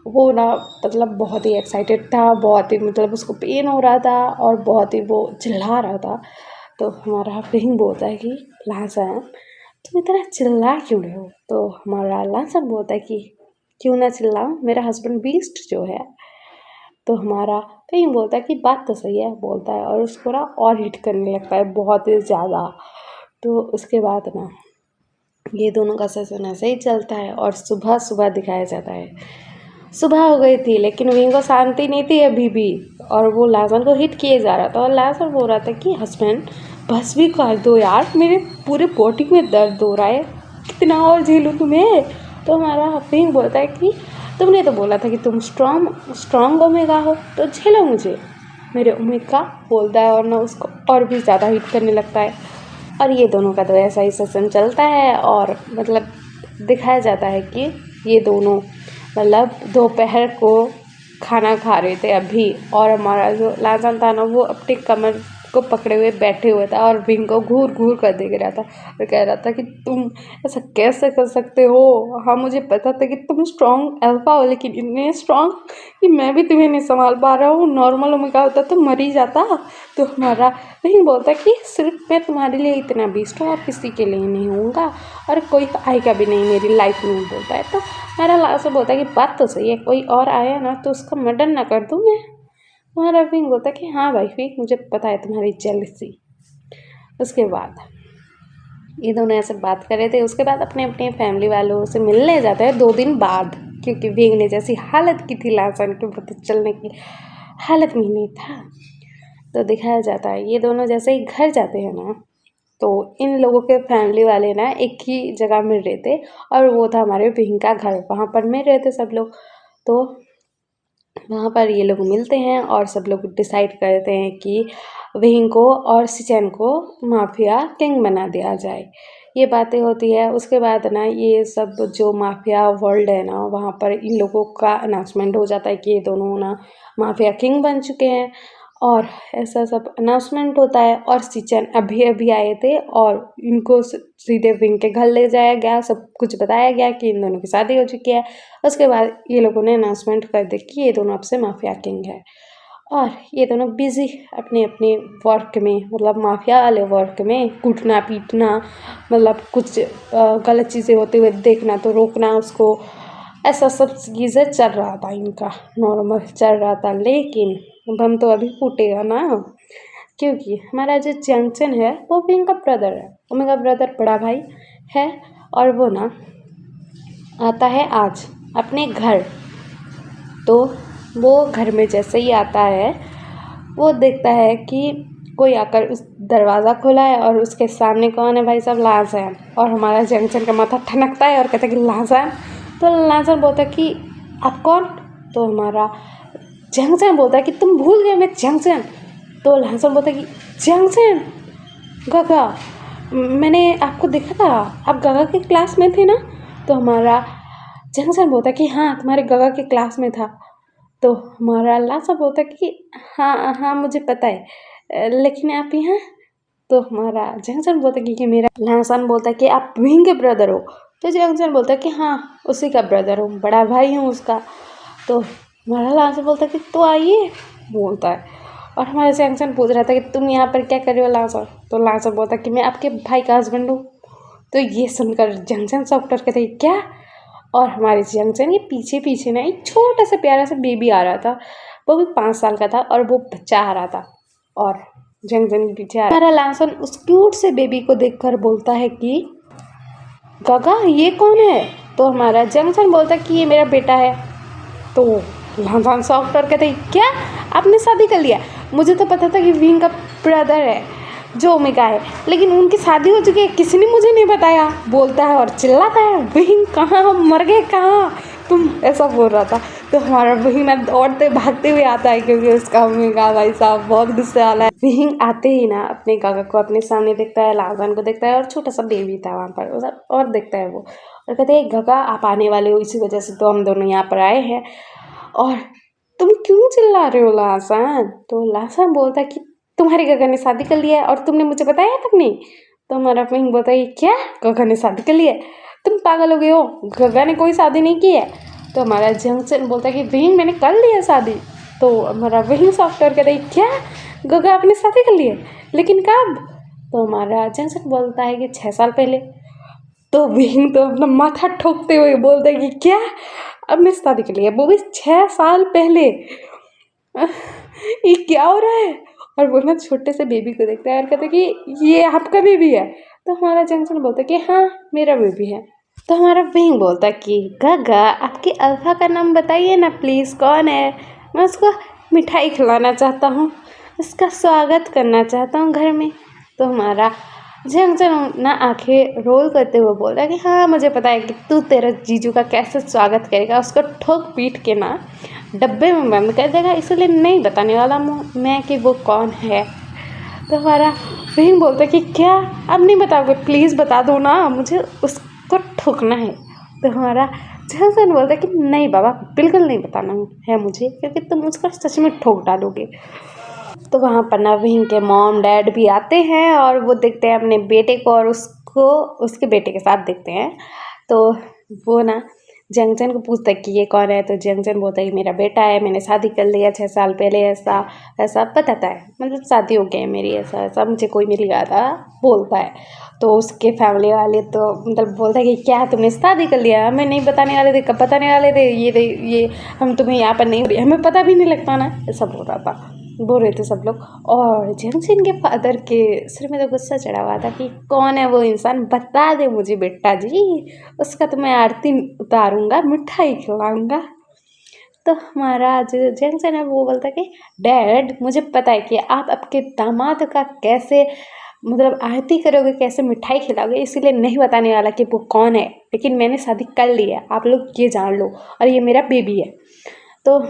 वो ना मतलब बहुत ही एक्साइटेड था, बहुत ही मतलब उसको पेन हो रहा था और बहुत ही वो चिल्ला रहा था। तो हमारा विंग बोलता है कि लांसन तुम इतना चिल्ला क्यों रहे हो? तो हमारा लांसन बोलता है कि क्यों ना चिल्लाऊं, मेरा हस्बैंड बीस्ट जो है। तो हमारा कहीं बोलता है कि बात तो सही है, बोलता है और उसको ना और हिट करने लगता है बहुत ही ज़्यादा। तो उसके बाद ना ये दोनों का सेशन ऐसे ही चलता है और सुबह सुबह दिखाया जाता है। सुबह हो गई थी लेकिन विंग को शांति नहीं थी अभी भी, और वो लासन को हिट किए जा रहा था और लासन बोल रहा था कि हस्बैंड बस भी कर दो यार, मेरे पूरे बॉडी में दर्द हो रहा है, कितना और झेलूँ तुम्हें? तो हमारा विंग बोलता है कि तुमने तो बोला था कि तुम स्ट्रॉन्ग ओमेगा हो, तो झेलो मुझे, मेरे ओमेगा, बोलता है और ना उसको और भी ज़्यादा हिट करने लगता है। और ये दोनों का तो ऐसा ही सेशन चलता है और मतलब दिखाया जाता है कि ये दोनों मतलब दोपहर को खाना खा रहे थे अभी, और हमारा जो लासन था ना वो अपनी कमर को पकड़े हुए बैठे हुए था और विंग को घूर घूर कर देख रहा था और कह रहा था कि तुम ऐसा कैसे कर सकते हो? हाँ मुझे पता था कि तुम स्ट्रॉन्ग अल्फा हो, लेकिन इतने स्ट्रॉन्ग कि मैं भी तुम्हें नहीं संभाल पा रहा हूँ, नॉर्मल ओमेगा होता तो मर ही जाता। तो हमारा नहीं बोलता कि सिर्फ मैं तुम्हारे लिए इतना बीस्ट हूँ और किसी के लिए नहीं होऊंगा और कोई आएगा भी नहीं मेरी लाइफ में, बोलता है। तो मेरा लास्ट बोलता है कि बात तो सही है, कोई और आया ना तो उसका मर्डर ना कर दूँ मैं। हमारा विंग बोलता है कि हाँ भाई फिर मुझे पता है तुम्हारी जेलसी। उसके बाद ये दोनों ऐसे बात कर रहे थे, उसके बाद अपने अपने फैमिली वालों से मिलने जाते हैं 2 दिन बाद, क्योंकि विंग ने जैसी हालत की थी लासन के पता चलने की हालत में नहीं था। तो दिखाया जाता है ये दोनों जैसे ही घर जाते हैं ना, तो इन लोगों के फैमिली वाले ना एक ही जगह मिल रहे थे और वो था हमारे विंग का घर, वहाँ पर मिल रहे थे सब लोग। तो वहाँ पर ये लोग मिलते हैं और सब लोग डिसाइड करते हैं कि विंग को और सिचेन को माफिया किंग बना दिया जाए। ये बातें होती है। उसके बाद ना ये सब जो माफिया वर्ल्ड है ना वहाँ पर इन लोगों का अनाउंसमेंट हो जाता है कि ये दोनों ना माफिया किंग बन चुके हैं, और ऐसा सब अनाउंसमेंट होता है। और सिचेन अभी अभी आए थे और इनको सीधे विंग के घर ले जाया गया, सब कुछ बताया गया कि इन दोनों की शादी हो चुकी है। उसके बाद ये लोगों ने अनाउंसमेंट कर दी कि ये दोनों अब से माफिया किंग है, और ये दोनों बिजी अपने अपने वर्क में, मतलब माफिया वाले वर्क में, कूटना पीटना, मतलब कुछ गलत चीज़ें होते हुए देखना तो रोकना उसको, ऐसा सब चीज़ें चल रहा था इनका, नॉर्मल चल रहा था। लेकिन बम तो अभी फूटेगा ना, क्योंकि हमारा जो जंक्शन है वो भी इनका ब्रदर है, ओमेगा ब्रदर बड़ा भाई है, और वो ना आता है आज अपने घर। तो वो घर में जैसे ही आता है वो देखता है कि कोई आकर उस दरवाज़ा खोला है और उसके सामने कौन है भाई साहब, लासन। और हमारा जंक्शन का माथा ठनकता है और कहता है कि लासन। तो लासन बोलता है कि आप कौन? तो हमारा जंक्शन बोलता है कि तुम भूल गए मैं जंक्शन। तो लासन बोलता है कि जंक्शन गगा, मैंने आपको देखा था, आप गगा के क्लास में थे ना? तो हमारा जंक्शन बोलता है कि हाँ तुम्हारे गगा के क्लास में था। तो हमारा लासा बोलता है कि हाँ हाँ मुझे पता है, लेकिन आप यहाँ? तो हमारा जंक्शन बोलता है कि मेरा, लासन बोलता है कि आप विंग के ब्रदर हो? तो जंक्शन बोलता है कि हाँ उसी का ब्रदर हूँ, बड़ा भाई हूँ उसका। तो हमारा लासन बोलता है कि तो आइए, बोलता है। और हमारे जंक्शन पूछ रहा था कि तुम यहाँ पर क्या कर रहे हो लांसर। तो लांसर बोलता कि मैं आपके भाई का हस्बैंड हूँ। तो ये सुनकर जंक्शन शॉक्ट होकर कहते क्या। और हमारे जंक्शन ये पीछे पीछे ना एक छोटा सा प्यारा सा बेबी आ रहा था, वो भी 5 साल का था और वो बच्चा आ रहा था और जंक्शन के पीछे हमारा लांसन उस क्यूट से बेबी को देखकर बोलता है कि गागा ये कौन है। तो हमारा जंक्शन बोलता है कि ये मेरा बेटा है। तो लांसन सॉफ्ट कहते हैं क्या आपने शादी कर लिया। मुझे तो पता था कि विंग का ब्रदर है जो ओमेगा है, लेकिन उनकी शादी हो चुकी है, किसी ने मुझे नहीं बताया। बोलता है और चिल्लाता है विंग कहाँ, हम मर गए कहाँ तुम, ऐसा बोल रहा था। तो हमारा विंग ना दौड़ते भागते हुए आता है क्योंकि उसका ओमेगा भाई साहब बहुत गुस्से वाला है। विंग आते ही ना अपने गागा को अपने सामने देखता है, लांसन को देखता है और छोटा सा बेबी था वहाँ पर और देखता है वो और कहते हैं गागा आप आने वाले हो, इसी वजह से तो हम दोनों यहाँ पर आए हैं। और तुम क्यों चिल्ला रहे हो लांसन। तो लांसन बोलता है कि तुम्हारे गगा ने शादी कर लिया है और तुमने मुझे बताया तक नहीं। तो हमारा विंग बोलता है क्या गगा ने शादी कर लिया है, तुम पागल हो गए हो, गगा ने कोई शादी नहीं की है। तो हमारा जंक्शन बोलता है कि विंग मैंने कर लिया शादी। तो हमारा विंग सॉफ्टवेयर कहता है क्या गगा आपने शादी कर लिया, लेकिन कब। तो हमारा जंक्शन बोलता है कि 6 साल पहले। तो विंग तो अपना माथा ठोकते हुए बोलता है कि क्या आपने शादी कर लिया, वो भी 6 साल पहले, ये क्या हो रहा है। और वो ना छोटे से बेबी को देखता है और कहता है कि ये आपका बेबी है। तो हमारा जंक्शन बोलता है कि हाँ मेरा बेबी है। तो हमारा विंग बोलता है कि गागा आपके अल्फा का नाम बताइए ना प्लीज़, कौन है, मैं उसको मिठाई खिलाना चाहता हूँ, उसका स्वागत करना चाहता हूँ घर में। तो हमारा जंक्शन ना आंखें रोल करते हुए बोल रहा है कि हाँ मुझे पता है कि तू तेरे जीजू का कैसे स्वागत करेगा, उसको ठोक पीट के ना डब्बे में बंद कर देगा, इसलिए नहीं बताने वाला मैं कि वो कौन है। तो हमारा विंग बोलता है कि क्या अब नहीं बताओगे, प्लीज़ बता दो ना, मुझे उसको ठोकना है। तो हमारा जंक्शन बोलता है कि नहीं बाबा बिल्कुल नहीं बताना है मुझे, क्योंकि तुम उसको सच में ठोक डालोगे। तो वहाँ पर ना विंग के मॉम डैड भी आते हैं और वो देखते हैं अपने बेटे को और उसको उसके बेटे के साथ देखते हैं। तो वो ना जंक्शन को पूछता है कि ये कौन है। तो जंक्शन बोलता है कि मेरा बेटा है, मैंने शादी कर लिया 6 साल पहले, ऐसा ऐसा बताता है, मतलब शादी हो गई है मेरी, ऐसा ऐसा मुझे कोई मिल गया था बोलता है। तो उसके फैमिली वाले तो मतलब बोलता है कि क्या तुमने शादी कर लिया, हमें नहीं बताने वाले थे, कब बताने वाले थे, ये हम तुम्हें यहाँ पर नहीं, हमें पता भी नहीं लगता ना, ऐसा बोल रहे थे सब लोग। और जंक्शन के फादर के सिर में तो गुस्सा चढ़ा हुआ था कि कौन है वो इंसान, बता दे मुझे बेटा जी, उसका तो मैं आरती उतारूंगा, मिठाई खिलाऊंगा। तो हमारा जो जंक्शन है वो बोलता है कि डैड मुझे पता है कि आप आपके दामाद का कैसे मतलब आरती करोगे, कैसे मिठाई खिलाओगे, इसीलिए नहीं बताने वाला कि वो कौन है, लेकिन मैंने शादी कर ली है, आप लोग ये जान लो, और ये मेरा बेबी है। तो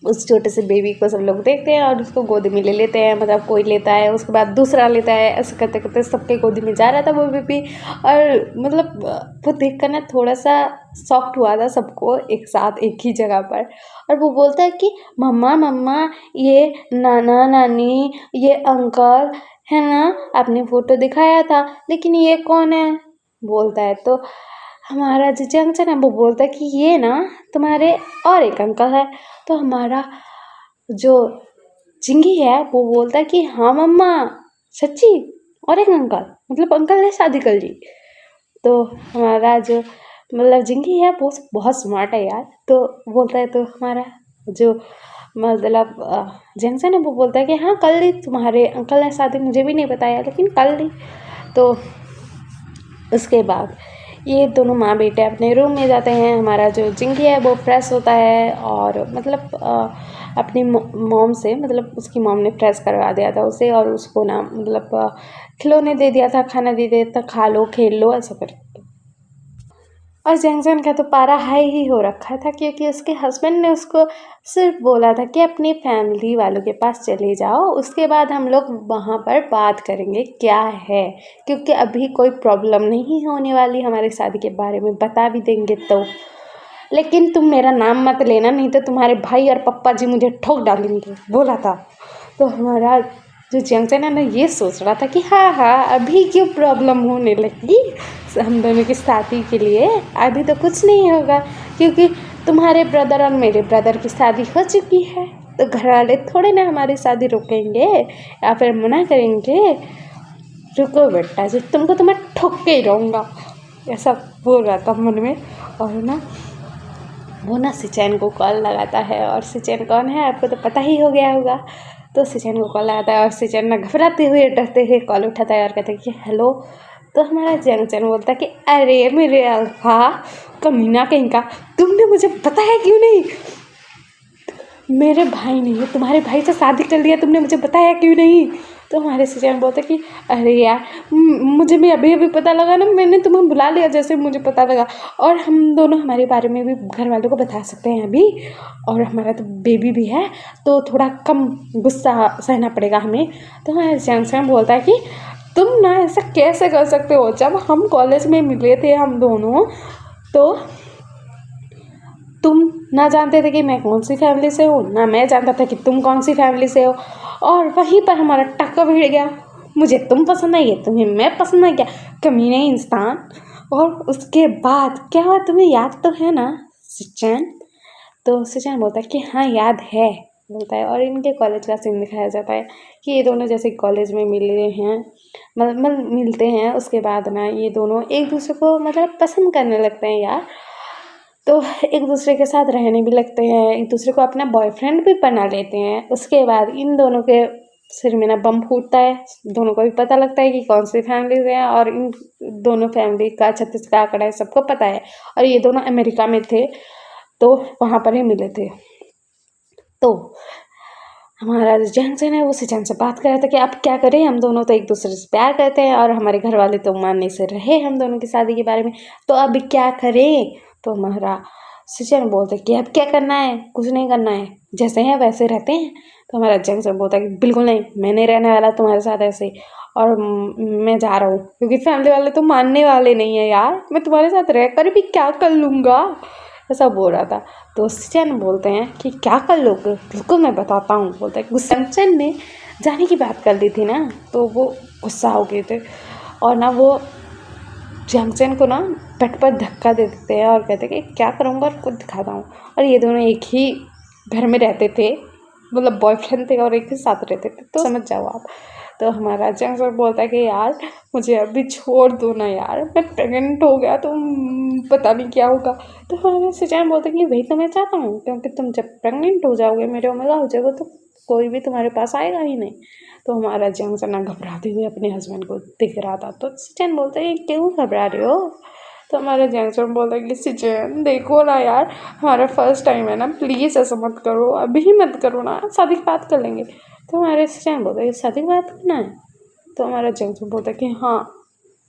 उस छोटे से बेबी को सब लोग देखते हैं और उसको गोदी में ले लेते हैं, मतलब कोई लेता है उसके बाद दूसरा लेता है, ऐसे करते करते सबके गोदी में जा रहा था वो बेबी। और मतलब वो देख कर ना थोड़ा सा सॉफ्ट हुआ था सबको एक साथ एक ही जगह पर। और वो बोलता है कि मम्मा मम्मा ये नाना नानी ये अंकल है ना, आपने फ़ोटो दिखाया था, लेकिन ये कौन है बोलता है। तो हमारा जो जंक्शन है वो बोलता है कि ये ना तुम्हारे और एक अंकल है। तो हमारा जो चिंगी है वो बोलता है कि हाँ मम्मा सच्ची और एक अंकल, मतलब अंकल ने शादी कर ली। तो हमारा जो मतलब जिंगी है वो बहुत स्मार्ट है यार। तो बोलता है, तो हमारा जो मतलब जंक्शन है वो बोलता है कि हाँ कर ली, तुम्हारे अंकल ने शादी मुझे भी नहीं बताया लेकिन कर ली। तो उसके बाद ये दोनों माँ बेटे अपने रूम में जाते हैं। हमारा जो जिंगी है वो फ्रेश होता है और मतलब अपनी मॉम से, मतलब उसकी मॉम ने फ्रेश करवा दिया था उसे और उसको ना मतलब खिलौने दे दिया था, खाना दे दिया था, खा लो खेल लो ऐसा करके। और जंक्शन का तो पारा हाई ही हो रखा था क्योंकि उसके हस्बैंड ने उसको सिर्फ बोला था कि अपनी फैमिली वालों के पास चले जाओ, उसके बाद हम लोग वहाँ पर बात करेंगे क्या है, क्योंकि अभी कोई प्रॉब्लम नहीं होने वाली, हमारी शादी के बारे में बता भी देंगे तो, लेकिन तुम मेरा नाम मत लेना नहीं तो तुम्हारे भाई और पप्पा जी मुझे ठोक डालेंगे बोला था। तो हमारा जो जंक्शन है ना ये सोच रहा था कि हाँ अभी क्यों प्रॉब्लम होने लगी हम दोनों की शादी के लिए, अभी तो कुछ नहीं होगा क्योंकि तुम्हारे ब्रदर और मेरे ब्रदर की शादी हो चुकी है। तो घर वाले थोड़े ना हमारी शादी रोकेंगे या फिर मना करेंगे। रुको बेटा जी, तुमको तो मैं ठोक के ही रहूँगा, ऐसा बोल रहा था मन में। और ना वो ना सिचैन को कॉल लगाता है, और सिचैन कौन है आपको तो पता ही हो गया होगा। तो सिचैन को कॉल लगाता है और सिचैन ना घबराते हुए डरते हुए कॉल उठाता है और कहता है कि हेलो। तो हमारा जंगचैन बोलता है कि अरे मेरे अल्फा कमीना कहीं का, तुमने मुझे बताया क्यों नहीं? मेरे भाई नहीं है, तुम्हारे भाई से शादी कर लिया, तुमने मुझे बताया क्यों नहीं? तो हमारे सिचैन बोलते कि अरे यार मुझे भी अभी पता लगा ना, मैंने तुम्हें बुला लिया जैसे मुझे पता लगा, और हम दोनों हमारे बारे में भी घर वालों को बता सकते हैं अभी, और हमारा तो बेबी भी है तो थोड़ा कम गुस्सा सहना पड़ेगा हमें। तो हमारा जंगचैन बोलता है कि तुम ना ऐसा कैसे कर सकते हो, जब हम कॉलेज में मिले थे हम दोनों तो तुम ना जानते थे कि मैं कौन सी फैमिली से हूँ, ना मैं जानता था कि तुम कौन सी फैमिली से हो, और वहीं पर हमारा टक्कर भिड़ गया। मुझे तुम पसंद आई है, तुम्हें मैं पसंद आ गया, कमीने इंसान। और उसके बाद क्या हुआ तुम्हें याद तो है ना सिचैन? तो सिचैन बोलता है कि हाँ याद है, बोलता है। और इनके कॉलेज का सीन दिखाया जाता है कि ये दोनों जैसे कॉलेज में मिले हैं, मतलब मिलते हैं, उसके बाद ना ये दोनों एक दूसरे को मतलब पसंद करने लगते हैं यार। तो एक दूसरे के साथ रहने भी लगते हैं, एक दूसरे को अपना बॉयफ्रेंड भी बना लेते हैं। उसके बाद इन दोनों के सिर में ना बम फूटता है, दोनों को भी पता लगता है कि कौन सी फैमिली है, और इन दोनों फैमिली का 36 का आंकड़ा है सबको पता है। और ये दोनों अमेरिका में थे तो वहाँ पर ही मिले थे। तो हमारा जंगचैन है वो सिचैन से बात कर रहा था कि अब क्या करें, हम दोनों तो एक दूसरे से प्यार करते हैं और हमारे घर वाले तो मानने से रहे हम दोनों की शादी के बारे में, तो अब क्या करें? तो हमारा सिचैन बोलते कि अब क्या करना है, कुछ नहीं करना है, जैसे हैं वैसे रहते हैं। तो हमारा जंगचैन बोलता है कि बिल्कुल नहीं, मैं नहीं रहने वाला तुम्हारे साथ ऐसे, और मैं जा रहा हूँ, क्योंकि फैमिली वाले तो मानने वाले नहीं है यार, मैं तुम्हारे साथ रहकर भी क्या कर लूँगा, ऐसा बोल रहा था। तो सिचैन बोलते हैं कि क्या कर लोगे, बिल्कुल मैं बताता हूँ, बोलता है। जंगचैन ने जाने की बात कर ली थी ना, तो वो गुस्सा हो गए थे, और ना वो जंगचैन को ना पेट पर धक्का दे देते हैं और कहते हैं कि क्या करूँगा और खुद दिखाता हूँ। और ये दोनों एक ही घर में रहते थे, मतलब बॉयफ्रेंड थे और एक ही साथ रहते थे, तो समझ जाओ आप। तो हमारा जंगचैन बोलता है कि यार मुझे अभी छोड़ दो ना यार, मैं प्रेग्नेंट हो गया तो पता नहीं क्या होगा। तो हमारा सिचैन बोलता है कि वही तो मैं चाहता हूँ, क्योंकि तुम जब प्रेग्नेंट हो जाओगे, मेरे ओमेगा हो जाओगे, तो कोई भी तुम्हारे पास आएगा ही नहीं। तो हमारा जंगचैन ना घबराते हुए अपने हस्बैंड को दिख रहा था। तो सिचैन बोलते हैं क्यों घबरा रहे हो? तो हमारा जंगचैन बोलता है कि सिचैन देखो ना यार, हमारा फर्स्ट टाइम है ना, प्लीज़ ऐसा मत करो, अभी ही मत करो ना, शादी की बात कर लेंगे। तो हमारे सिचैन बोलता है शादी की बात करना है? तो हमारा जंगचैन बोलता है कि हाँ।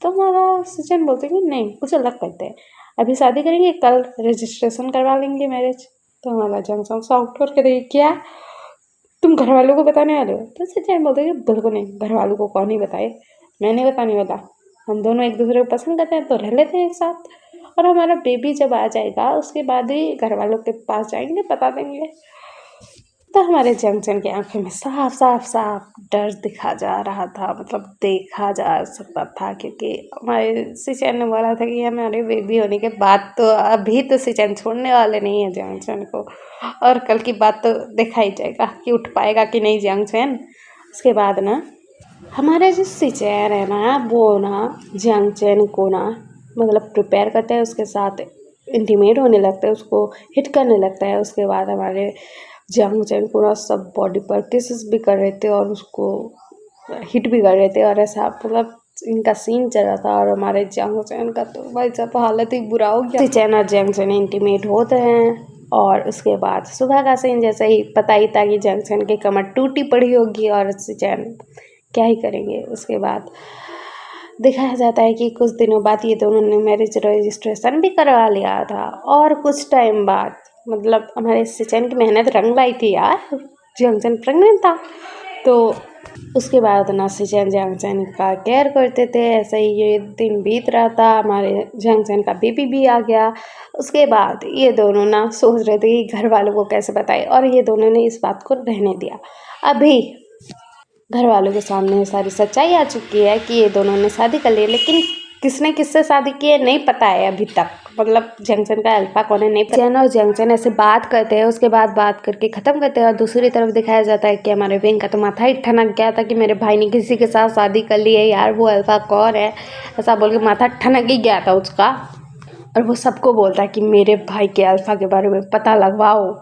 तो हमारा सिचैन बोलते हैं कि नहीं, कुछ अलग करते हैं, अभी शादी करेंगे, कल रजिस्ट्रेशन करवा लेंगे मैरिज। तो हमारा जंगचैन शॉक्ड होकर देखिए क्या तुम घर वालों को बताने वाले हो? तो सिचैन बोलते हैं कि बिल्कुल नहीं, घर वालों को कौन ही बताए, मैं नहीं बताने वाला, हम दोनों एक दूसरे को पसंद करते हैं तो रह लेते हैं एक साथ, और हमारा बेबी जब आ जाएगा उसके बाद ही घर वालों के पास जाएंगे, बता देंगे। तो हमारे जंगचैन की आंखों में साफ साफ साफ डर दिखा जा रहा था, मतलब देखा जा सकता था, क्योंकि हमारे सिचैन ने बोला था कि हमारे बेबी होने के बाद तो अभी तो सिचैन छोड़ने वाले नहीं है जंगचैन को, और कल की बात तो देखा ही जाएगा कि उठ पाएगा कि नहीं जंगचैन। उसके बाद ना हमारे जो सिचैन है ना, वो ना जंगचैन को ना मतलब प्रिपेयर करते हैं, उसके साथ इंटीमेट होने लगता है, उसको हिट करने लगता है। उसके बाद हमारे जंगचैन को ना सब बॉडी पर किसेस भी कर रहे थे और उसको हिट भी कर रहे थे, और ऐसा मतलब इनका सीन चल रहा था। और हमारे जंगचैन का तो भाई साहब हालत ही बुरा हो गया। सिचैन और जंगचैन इंटीमेट होते हैं, और उसके बाद सुबह का सीन जैसे ही पता ही था कि जंगचैन की कमर टूटी पड़ी होगी, और सिचैन क्या ही करेंगे। उसके बाद दिखाया जाता है कि कुछ दिनों बाद ये दोनों ने मैरिज रजिस्ट्रेशन भी करवा लिया था, और कुछ टाइम बाद मतलब हमारे सिचैन की मेहनत रंग लाई थी यार, जंगचैन प्रेग्नेंट था। तो उसके बाद ना सिचैन जंगचैन का केयर करते थे, ऐसे ही ये दिन बीत रहा था, हमारे जंगचैन का बेबी भी आ गया। उसके बाद ये दोनों ना सोच रहे थे कि घर वालों को कैसे बताए, और ये दोनों ने इस बात को रहने दिया। अभी घर वालों के सामने सारी सच्चाई आ चुकी है कि ये दोनों ने शादी कर ली, लेकिन किसने किससे शादी की है नहीं पता है अभी तक। मतलब जंक्शन का अल्फा कौन है नहीं पता। जैन और जंक्शन ऐसे बात करते हैं, उसके बाद बात करके ख़त्म करते हैं और दूसरी तरफ दिखाया जाता है कि हमारे विंग का तो माथा ही ठनक गया था कि मेरे भाई ने किसी के साथ शादी कर ली है यार, वो अल्फा कौन है, ऐसा बोल के माथा ठनक ही गया था उसका। और वो सबको बोलता है कि मेरे भाई के अल्फा के बारे में पता लगवाओ।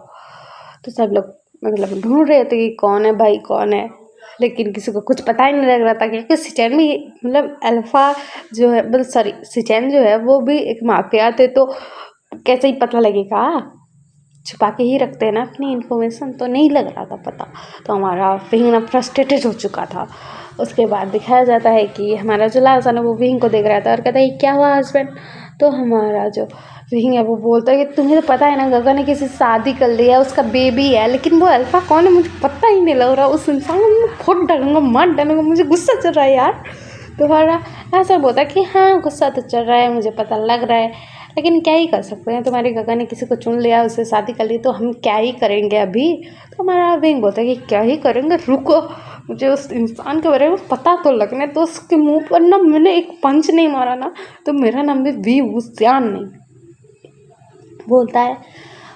तो सब लोग मतलब ढूंढ रहे थे कि कौन है भाई कौन है, लेकिन किसी को कुछ पता ही नहीं लग रहा था क्योंकि सिचैन भी मतलब अल्फा जो है मतलब सॉरी सिचैन जो है वो भी एक माफिया थे, तो कैसे ही पता लगेगा, छुपा के ही रखते हैं ना अपनी इन्फॉर्मेशन, तो नहीं लग रहा था पता। तो हमारा विंग ना फ्रस्ट्रेटेड हो चुका था। उसके बाद दिखाया जाता है कि हमारा जो लालसन है वो विंग को देख रहा था और कहता है क्या हुआ हस्बैंड। तो हमारा जो विंग है वो बोलता है कि तुम्हें तो पता है ना गगन ने किसी से शादी कर लिया, उसका बेबी है, लेकिन वो अल्फा कौन है मुझे पता ही नहीं लग रहा, उस इंसान को मैं फुट डालूंगा मार डालूंगा, मुझे गुस्सा चल रहा है यार। तो हमारा ऐसा बोलता है कि हाँ गुस्सा तो चल रहा है, मुझे पता लग रहा है, लेकिन क्या ही कर सकते हैं, तुम्हारे गगन ने किसी को चुन लिया, उससे शादी कर ली, तो हम क्या ही करेंगे अभी। तो हमारा विंग बोलता है कि क्या ही करेंगे, रुको मुझे उस इंसान के बारे में पता तो लगने, तो उसके मुंह पर ना मैंने एक पंच नहीं मारा ना तो मेरा नाम भी वी उद्यान नहीं बोलता है।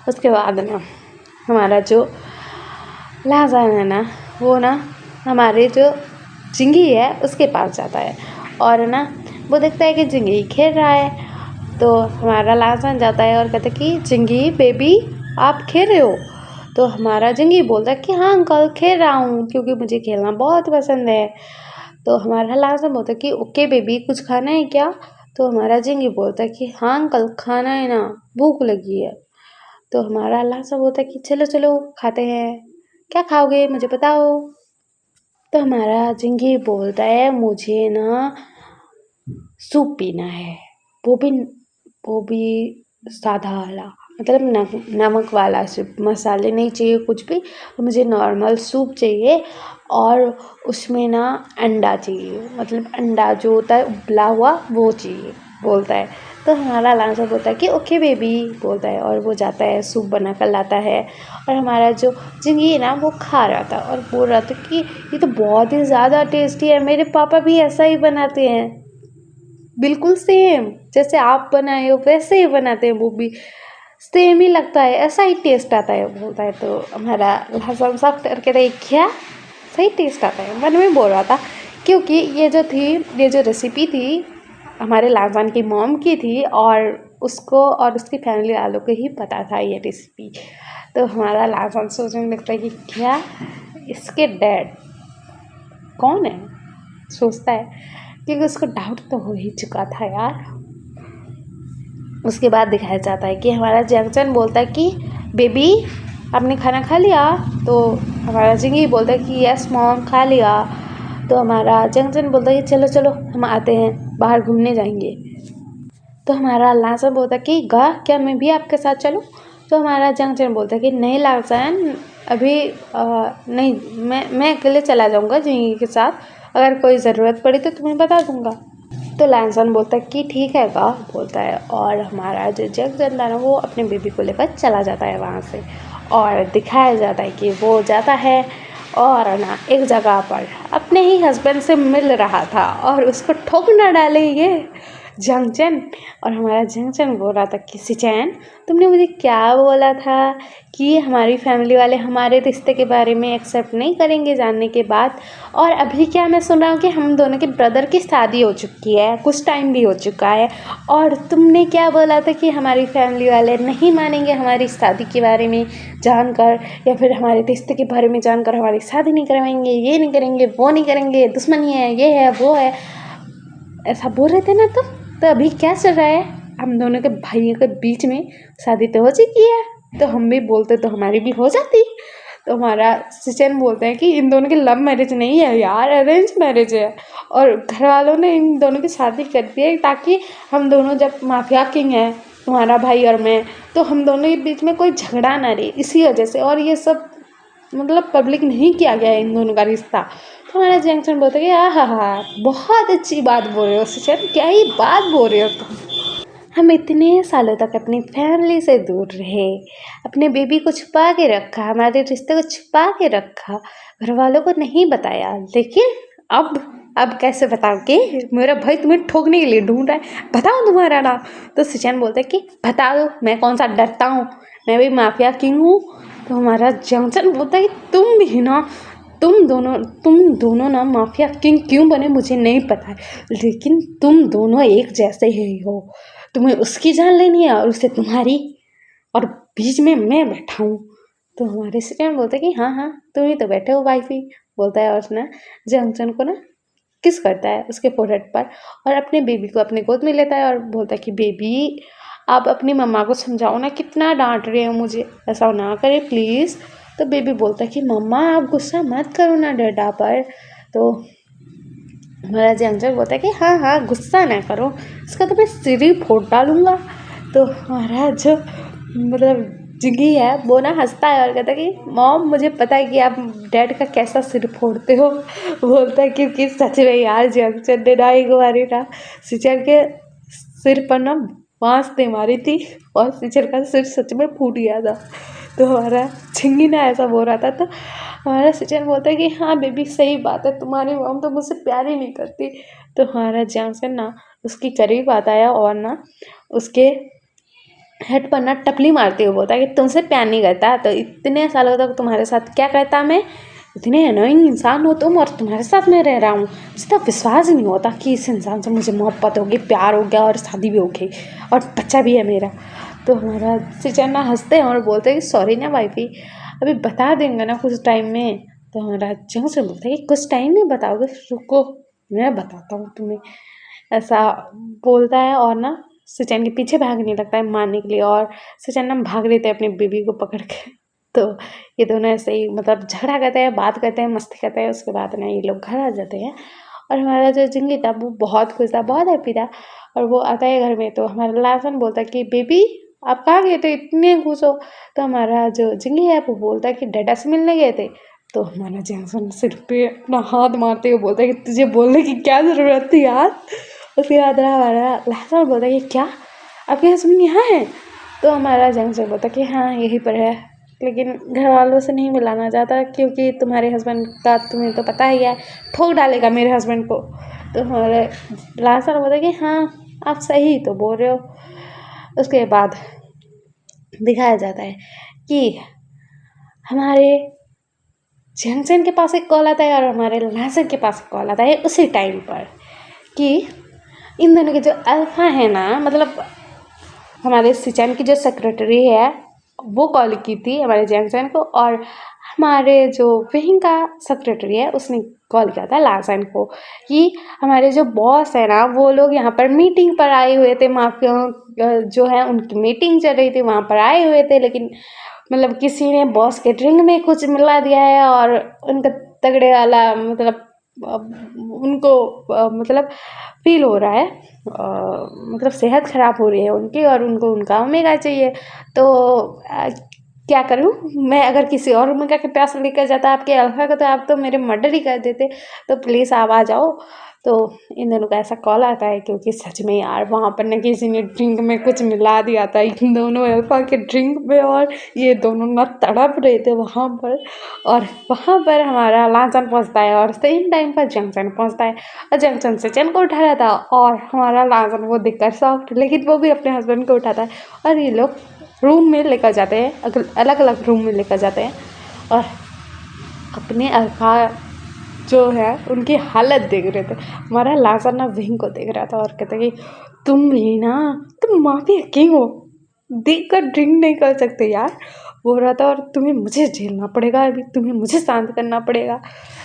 उसके बाद ना हमारा जो लाजान है ना वो ना हमारे जो जिंगी है उसके पास जाता है और ना वो देखता है कि जिंगी खेल रहा है। तो हमारा लाजान जाता है और कहता है कि जिंगी बेबी आप खेल रहे हो। तो हमारा जिंगी बोलता है कि हाँ अंकल खेल रहा हूँ क्योंकि मुझे खेलना बहुत पसंद है। तो हमारा लाजान बोलता है कि ओके बेबी कुछ खाना है क्या। तो हमारा जिंगी बोलता है कि हाँ अंकल खाना है ना, भूख लगी है। तो हमारा लाजान बोलता है कि चलो चलो खाते हैं, क्या खाओगे मुझे बताओ। तो हमारा जिंगी बोलता है मुझे ना सूप पीना है, वो भी सादा वाला, मतलब नमक वाला सूप, मसाले नहीं चाहिए कुछ भी, मुझे नॉर्मल सूप चाहिए और उसमें ना अंडा चाहिए, मतलब अंडा जो होता है उबला हुआ वो चाहिए बोलता है। तो हमारा लांसा बोलता है कि ओके बेबी बोलता है और वो जाता है सूप बना कर लाता है। और हमारा जो जिंगी है ना वो खा रहा था और बोल रहा था कि ये तो बहुत ही ज़्यादा टेस्टी है, मेरे पापा भी ऐसा ही बनाते हैं, बिल्कुल सेम जैसे आप बनाए हो वैसे ही बनाते हैं, वो भी सेम ही लगता है, ऐसा ही टेस्ट आता है बोलता है। तो हमारा लहसुन साफ करके रही क्या सही टेस्ट आता है, मन में बोल रहा था क्योंकि ये जो रेसिपी थी हमारे लाजान की मॉम की थी और उसको और उसकी फैमिली वालों को ही पता था ये रेसिपी। तो हमारा लाजान सोचने लगता है कि क्या इसके डैड कौन है, सोचता है क्योंकि उसको डाउट तो हो ही चुका था यार। उसके बाद दिखाया जाता है कि हमारा जंक्शन बोलता है कि बेबी आपने खाना खा लिया। तो हमारा जिंगी बोलता है कि यस मॉम खा लिया। तो हमारा जंक्शन बोलता है कि चलो चलो हम आते हैं, बाहर घूमने जाएंगे। तो हमारा लालसन बोलता है कि गा क्या मैं भी आपके साथ चलूं। तो हमारा जंक्शन बोलता है कि नहीं लालसन अभी नहीं, मैं अकेले चला जाऊंगा जिंगी के साथ, अगर कोई ज़रूरत पड़ी तो तुम्हें बता दूंगा। तो लालसन बोलता है कि ठीक है गा बोलता है और हमारा जो जंक्शन था ना वो अपने बेबी को लेकर चला जाता है वहाँ से। और दिखाया जाता है कि वो जाता है और ना एक जगह पर अपने ही हस्बैंड से मिल रहा था और उसको ठोक ना डाले ये जंक्शन। और हमारा जंक्शन बोल रहा था कि सिचैन तुमने मुझे क्या बोला था कि हमारी फैमिली वाले हमारे रिश्ते के बारे में एक्सेप्ट नहीं करेंगे जानने के बाद, और अभी क्या मैं सुन रहा हूँ कि हम दोनों के ब्रदर की शादी हो चुकी है, कुछ टाइम भी हो चुका है, और तुमने क्या बोला था कि हमारी फैमिली वाले नहीं मानेंगे हमारी शादी के बारे में जानकर, या फिर हमारे रिश्ते के बारे में जानकर हमारी शादी नहीं करवाएंगे, ये नहीं करेंगे वो नहीं करेंगे, दुश्मनी है ये है वो है, ऐसा बोल रहे थे ना तुम। तो अभी क्या चल रहा है, हम दोनों के भाइयों के बीच में शादी तो हो चुकी है, तो हम भी बोलते तो हमारी भी हो जाती। तो हमारा सिचन बोलते हैं कि इन दोनों की लव मैरिज नहीं है यार, अरेंज मैरिज है, और घर वालों ने इन दोनों की शादी कर दी है ताकि हम दोनों जब माफिया किंग हैं तुम्हारा भाई और मैं, तो हम दोनों के बीच में कोई झगड़ा ना रहे इसी वजह से, और ये सब मतलब पब्लिक नहीं किया गया है इन दोनों का रिश्ता। तो हमारा जंक्शन बोलते कि हाँ बहुत अच्छी बात बोल रहे हो सिचन, क्या ही बात बोल रहे हो तुम, हम इतने सालों तक अपनी फैमिली से दूर रहे, अपने बेबी को छुपा के रखा, हमारे रिश्ते को छुपा के रखा, घर वालों को नहीं बताया, लेकिन अब अब कैसे बताओ कि मेरा भाई तुम्हें ठोकने के लिए ढूंढ रहा है, बताओ तुम्हारा नाम। तो सिचन बोलता है कि बता दो, मैं कौन सा डरता हूँ, मैं भी माफिया किंग हूँ। तो हमारा जंक्शन बोलता है कि तुम भी ना, तुम दोनों ना माफिया किंग क्यों बने मुझे नहीं पता है, लेकिन तुम दोनों एक जैसे ही हो। तुम्हें उसकी जान लेनी है और उसे तुम्हारी, और बीच में मैं बैठा हूँ। तो हमारे सिचन बोलते हैं कि हाँ हाँ तुम ही तो बैठे हो वाइफी, बोलता है। और ना जंक्शन को ना किस करता है उसके फोrehead पर, और अपने बेबी को अपने गोद में लेता है और बोलता है कि बेबी आप अपनी मम्मा को समझाओ ना, कितना डांट रहे हो मुझे, ऐसा ना करे प्लीज़। तो बेबी बोलता है कि मम्मा आप गुस्सा मत करो ना डैडा पर। तो हमारा जंक्शन बोलता है कि हाँ हाँ गुस्सा ना करो, इसका तो मैं सिर ही फोड़ डालूंगा। तो हमारा जो मतलब जिंगी है वो ना हंसता है और कहता है कि मॉम मुझे पता है कि आप डैड का कैसा सिर फोड़ते हो। बोलता है क्योंकि सच में यार जंक्शन ने ना एक बारी ना सिचर के सिर पर ना बांस दे मारी थी और सिचर का सिर सच में फूट गया था। तो हमारा चिंगी ना ऐसा बोल रहा था। तो हमारा सिचन बोलता है कि हाँ बेबी सही बात है, तुम्हारी मॉम तो मुझसे प्यार ही नहीं करती। तो हमारा जंक्शन ना उसकी करीब आता है और ना उसके हेड पर ना टपली मारते हुए बोलता है कि तुमसे प्यार नहीं करता तो इतने सालों तक तुम्हारे साथ क्या करता मैं, इतने अनोइंग इंसान हो तुम और तुम्हारे साथ मैं रह रहा हूँ, मुझे तो विश्वास ही नहीं होता कि इस इंसान से मुझे मोहब्बत होगी, प्यार हो गया और शादी भी होगी और बच्चा भी है मेरा। तो हमारा सिचन ना हंसते हैं और बोलते हैं कि सॉरी ना वाइफी, अभी बता देंगे ना कुछ टाइम में। तो हमारा जंग से बोलता है कि कुछ टाइम में बताओगे, रुको मैं बताता हूँ तुम्हें, ऐसा बोलता है। और ना सिचन के पीछे भागने लगता है मारने के लिए, और सिचन ना भाग लेते हैं अपनी बेबी को पकड़ के। तो ये दोनों ऐसे ही मतलब झगड़ा करते हैं, बात करते हैं, मस्ती करते हैं। उसके बाद ना ये लोग घर आ जाते हैं और हमारा जो जिंगी था वो बहुत खुश था, बहुत हैप्पी था। और वो आता है घर में तो हमारा लासन बोलता है कि बेबी आप कहाँ गए थे, इतने खुश हो। तो हमारा जो जिंगी है वो बोलता है कि डैडा से मिलने गए थे। तो हमारा जैक्सन सिर पे अपना हाथ मारते हुए बोलता है कि तुझे बोलने की क्या ज़रूरत थी यार। उसके बाद हमारा लासन बोलता है कि क्या आपके हस्बैंड यहाँ हैं। तो हमारा जैक्सन बोलता है कि हाँ यहीं पर है, लेकिन घर वालों से नहीं मिलाना चाहता क्योंकि तुम्हारे हस्बैंड का तुम्हें तो पता ही है, ठोक डालेगा मेरे हस्बैंड को। तो हमारे लासन बोलता है कि हाँ आप सही तो बोल रहे हो। उसके बाद दिखाया जाता है कि हमारे जंक्शन के पास एक कॉल आता है और हमारे लासन के पास एक कॉल आता है उसी टाइम पर, कि इन दोनों के जो अल्फा है ना, मतलब हमारे सिचन की जो सेक्रेटरी है वो कॉल की थी हमारे जंक्शन को, और हमारे जो विंग का सेक्रेटरी है उसने कॉल किया था लासन को कि हमारे जो बॉस है ना वो लोग यहाँ पर मीटिंग पर आए हुए थे, माफिया जो है उनकी मीटिंग चल रही थी, वहाँ पर आए हुए थे, लेकिन मतलब किसी ने बॉस के ड्रिंक में कुछ मिला दिया है और उनका तगड़े वाला मतलब उनको मतलब फील हो रहा है, मतलब सेहत ख़राब हो रही है उनकी और उनको उनका ओमेगा चाहिए। तो क्या करूँ मैं, अगर किसी और ओमेगा के पास लेकर जाता आपके अल्फा को तो आप तो मेरे मर्डर ही कर देते, तो प्लीज़ आप आ जाओ। तो इन दोनों का ऐसा कॉल आता है क्योंकि सच में यार वहाँ पर ना किसी ने ड्रिंक में कुछ मिला दिया था इन दोनों अल्फा के ड्रिंक में, और ये दोनों ना तड़प रहे थे वहाँ पर। और वहाँ पर हमारा लांचन पहुँचता है और सेम टाइम पर जंक्शन पहुँचता है, और जंक्शन से चैन को उठा रहा था और हमारा लांचन वो देखकर सॉफ्ट, लेकिन वो भी अपने हस्बैंड को उठाता है और ये लोग रूम में लेकर जाते हैं, अलग अलग रूम में लेकर जाते हैं और अपने अल्फा जो है उनकी हालत देख रहे थे। हमारा लासन ना विंग को देख रहा था और कहता कि तुम ही ना, तुम माफिया किंग हो, देख कर ड्रिंक नहीं कर सकते यार, बोल रहा था। और तुम्हें मुझे झेलना पड़ेगा, अभी तुम्हें मुझे शांत करना पड़ेगा,